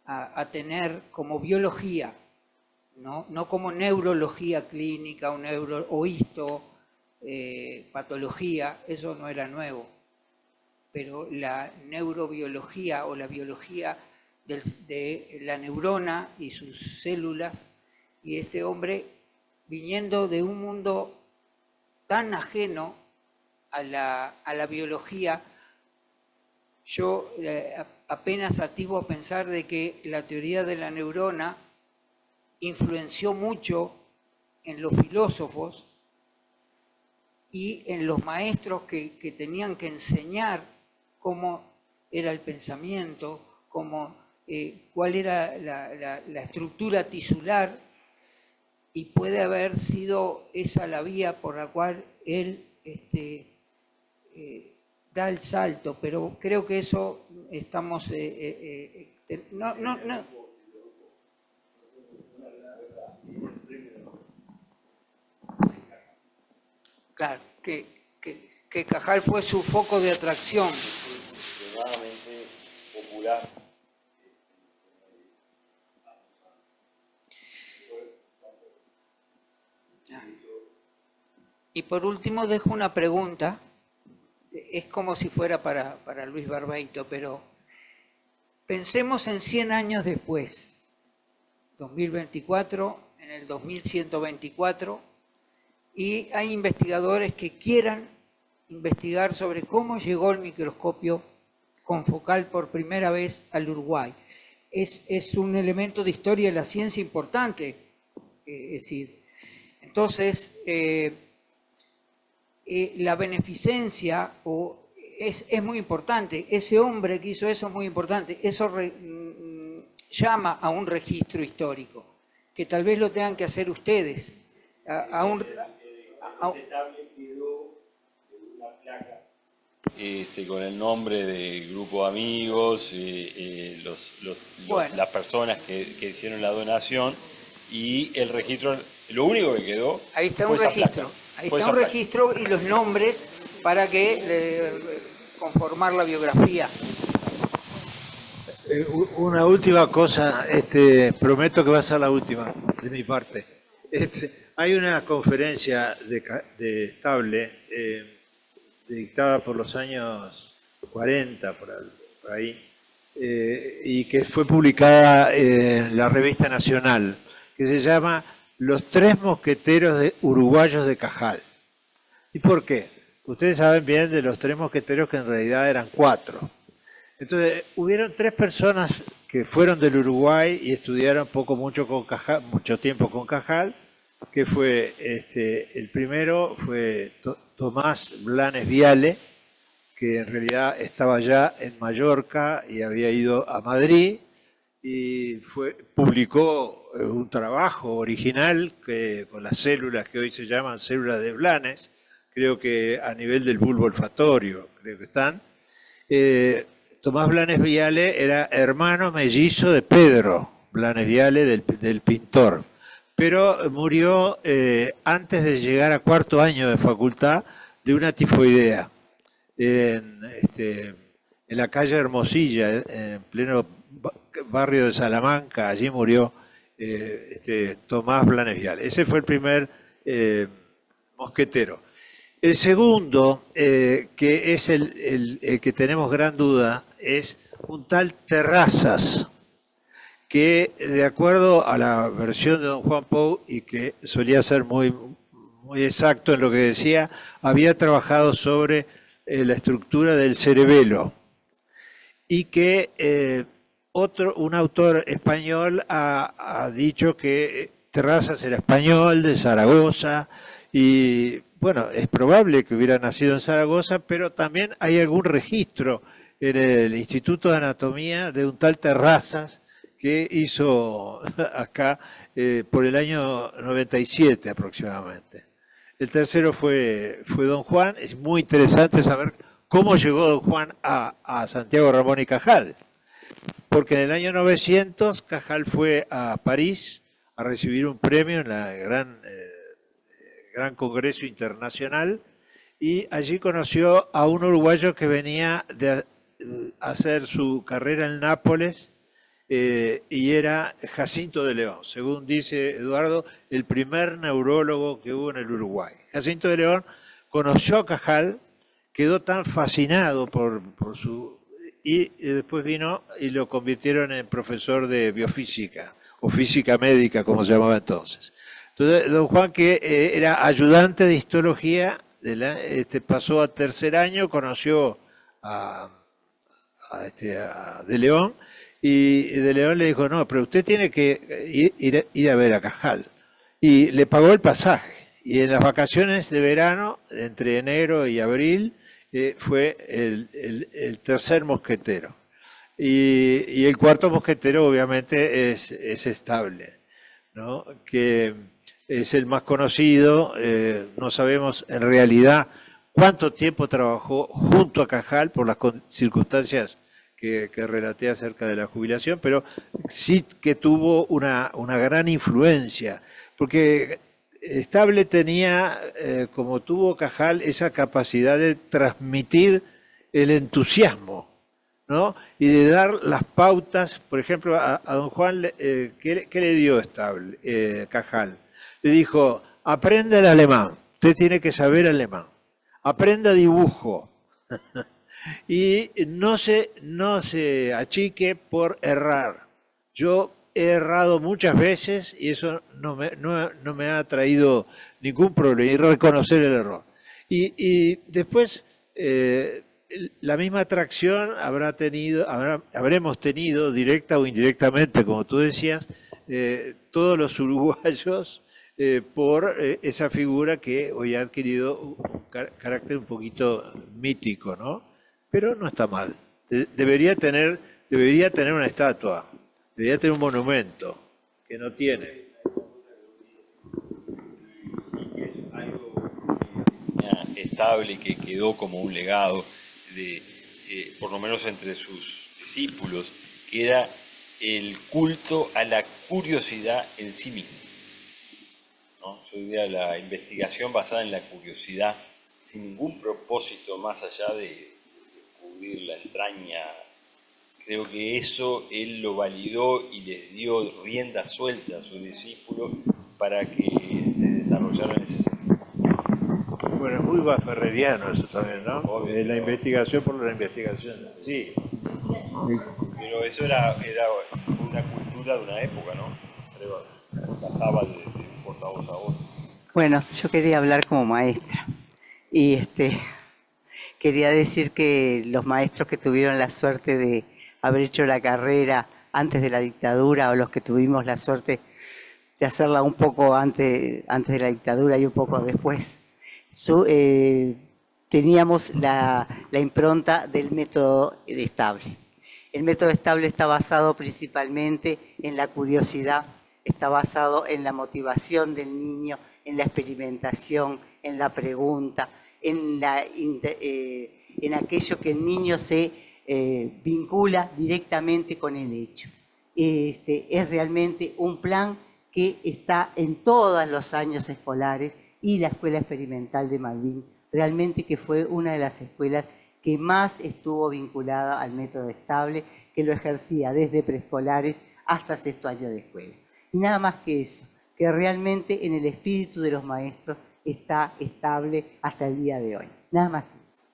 a tener como biología, no como neurología clínica o patología, eso no era nuevo. Pero la neurobiología o la biología de la neurona y sus células, y este hombre viniendo de un mundo tan ajeno a la biología, yo apenas ativo a pensar de que la teoría de la neurona influenció mucho en los filósofos y en los maestros que tenían que enseñar cómo era el pensamiento, cuál era la estructura tisular, y puede haber sido esa la vía por la cual él da el salto, pero creo que eso estamos... Claro, que Cajal fue su foco de atracción. Extremadamente popular. Y por último dejo una pregunta, es como si fuera para Luis Barbeito, pero pensemos en 100 años después, 2024, en el 2124, y hay investigadores que quieran investigar sobre cómo llegó el microscopio confocal por primera vez al Uruguay. Es un elemento de historia de la ciencia importante, es decir, entonces la beneficencia es muy importante, ese hombre que hizo eso es muy importante, eso llama a un registro histórico, que tal vez lo tengan que hacer ustedes, con el nombre del grupo de amigos, las personas que hicieron la donación, y el registro, lo único que quedó. Ahí está un registro, registro y los nombres para que conformar la biografía. Una última cosa, prometo que va a ser la última de mi parte. Hay una conferencia de Stable dictada por los años 40, por ahí, y que fue publicada en la revista Nacional, que se llama Los Tres Mosqueteros Uruguayos de Cajal. ¿Y por qué? Ustedes saben bien de los tres mosqueteros que en realidad eran 4. Entonces, hubieron 3 personas que fueron del Uruguay y estudiaron mucho tiempo con Cajal, que fue, el primero fue Tomás Blanes Viale, que en realidad estaba ya en Mallorca y había ido a Madrid, y publicó un trabajo original con las células que hoy se llaman células de Blanes, creo que a nivel del bulbo olfatorio, creo que están. Tomás Blanes Viale era hermano mellizo de Pedro Blanes Viale, del pintor, pero murió antes de llegar a 4º año de facultad de una tifoidea en la calle Hermosilla, en pleno barrio de Salamanca. Allí murió Tomás Blanes Viale. Ese fue el primer mosquetero. El segundo, que es el que tenemos gran duda, es un tal Terrazas, que de acuerdo a la versión de don Juan Pou, y que solía ser muy exacto en lo que decía, había trabajado sobre la estructura del cerebelo, y que un autor español ha dicho que Terrazas era español, de Zaragoza, y bueno, es probable que hubiera nacido en Zaragoza, pero también hay algún registro en el Instituto de Anatomía de un tal Terrazas que hizo acá por el año 97 aproximadamente. El tercero fue don Juan. Es muy interesante saber cómo llegó don Juan a Santiago Ramón y Cajal, porque en el año 900 Cajal fue a París a recibir un premio en la Gran Congreso Internacional, y allí conoció a un uruguayo que venía de hacer su carrera en Nápoles, y era Jacinto de León, según dice Eduardo, el primer neurólogo que hubo en el Uruguay. Jacinto de León conoció a Cajal, quedó tan fascinado por su... y después vino y lo convirtieron en profesor de biofísica, o física médica, como se llamaba entonces. Entonces, don Juan, que era ayudante de histología, pasó a 3er año, conoció a De León, y De León le dijo, no, pero usted tiene que ir a ver a Cajal. Y le pagó el pasaje. Y en las vacaciones de verano, entre enero y abril, fue el tercer mosquetero. Y el cuarto mosquetero, obviamente, es Estable, ¿no? Que es el más conocido. No sabemos en realidad cuánto tiempo trabajó junto a Cajal por las circunstancias que relaté acerca de la jubilación, pero sí que tuvo una gran influencia, porque Estable tenía, como tuvo Cajal, esa capacidad de transmitir el entusiasmo, ¿no? Y de dar las pautas. Por ejemplo, a don Juan, ¿qué le dio Cajal? Le dijo, aprenda el alemán, usted tiene que saber alemán, aprenda dibujo, y no se achique por errar. Yo he errado muchas veces y eso no me ha traído ningún problema, y reconocer el error. Y después la misma atracción habremos tenido, directa o indirectamente, como tú decías, todos los uruguayos, por esa figura que hoy ha adquirido un carácter un poquito mítico, ¿no? Pero no está mal. Debería tener una estatua, debería tener un monumento, que no tiene. Estable, que quedó como un legado, por lo menos entre sus discípulos, que era el culto a la curiosidad en sí mismo, ¿no? Yo diría la investigación basada en la curiosidad, sin ningún propósito más allá de descubrir la entraña. Creo que eso él lo validó y les dio rienda suelta a sus discípulos para que se desarrollaran en ese sentido. Bueno, es muy ferreriano eso también, ¿no? La investigación por la investigación. Sí. Pero eso era una cultura de una época, ¿no? Pasaba de portavoz a voz. Bueno, yo quería hablar como maestra y quería decir que los maestros que tuvieron la suerte de haber hecho la carrera antes de la dictadura o los que tuvimos la suerte de hacerla un poco antes de la dictadura y un poco después, teníamos la impronta del método estable. El método estable está basado principalmente en la curiosidad, está basado en la motivación del niño, en la experimentación, en la pregunta, en aquello que el niño se vincula directamente con el hecho. Es realmente un plan que está en todos los años escolares y la Escuela Experimental de Malvín, realmente que fue una de las escuelas que más estuvo vinculada al método estable, que lo ejercía desde preescolares hasta sexto año de escuela. Y nada más que eso, que realmente en el espíritu de los maestros está estable hasta el día de hoy. Nada más que eso.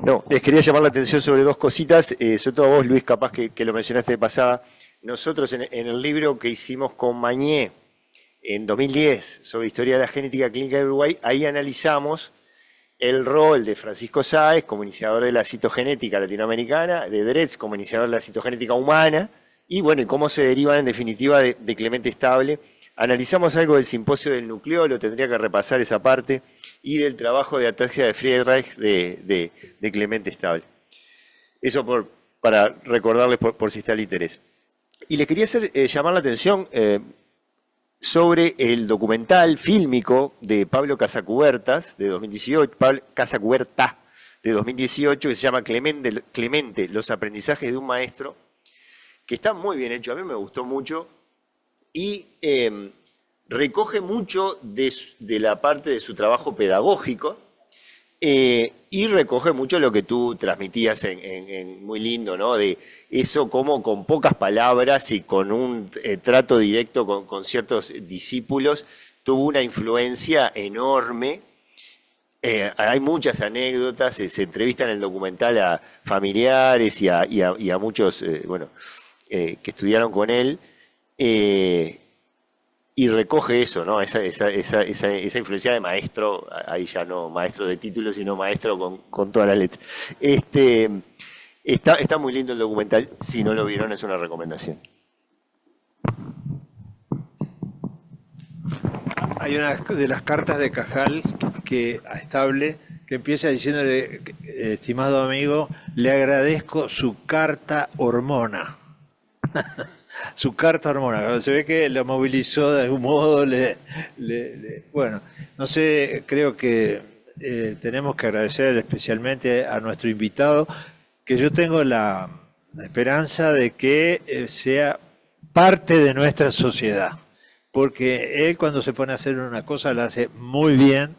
No, les quería llamar la atención sobre dos cositas, sobre todo a vos, Luis, capaz que lo mencionaste de pasada. Nosotros en el libro que hicimos con Mañé en 2010 sobre historia de la genética clínica de Uruguay, ahí analizamos el rol de Francisco Sáez como iniciador de la citogenética latinoamericana, de Dretz como iniciador de la citogenética humana, y bueno, y cómo se derivan en definitiva de Clemente Estable. Analizamos algo del simposio del nucleolo, tendría que repasar esa parte, y del trabajo de ataxia de Friedreich de Clemente Estable. Eso para recordarles por si está el interés. Y les quería llamar la atención sobre el documental fílmico de Pablo Casacubertas de 2018, Casacuberta de 2018, que se llama Clemente, los aprendizajes de un maestro, que está muy bien hecho, a mí me gustó mucho, y recoge mucho de la parte de su trabajo pedagógico y recoge mucho lo que tú transmitías en muy lindo, ¿no? De eso como con pocas palabras y con un trato directo con ciertos discípulos tuvo una influencia enorme. Hay muchas anécdotas, se entrevistan en el documental a familiares y a muchos que estudiaron con él. Y recoge eso, ¿no? Esa influencia de maestro, ahí ya no maestro de título, sino maestro con toda la letra. Está muy lindo el documental, si no lo vieron es una recomendación. Hay una de las cartas de Cajal a Estable que empieza diciéndole, estimado amigo, le agradezco su carta hormona. Su carta hormona, se ve que lo movilizó de algún modo, bueno, no sé, creo que tenemos que agradecer especialmente a nuestro invitado, que yo tengo la esperanza de que sea parte de nuestra sociedad, porque él cuando se pone a hacer una cosa la hace muy bien,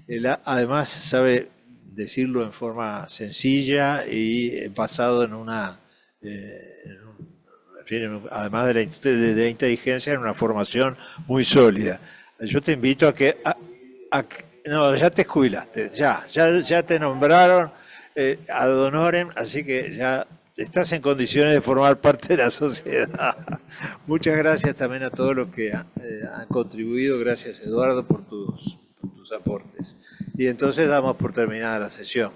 él además sabe decirlo en forma sencilla y basado en una... además de la inteligencia, en una formación muy sólida. Yo te invito a que... no, ya te jubilaste, ya te nombraron ad honorem, así que ya estás en condiciones de formar parte de la sociedad. Muchas gracias también a todos los que han contribuido. Gracias, Eduardo, por tus aportes. Y entonces damos por terminada la sesión.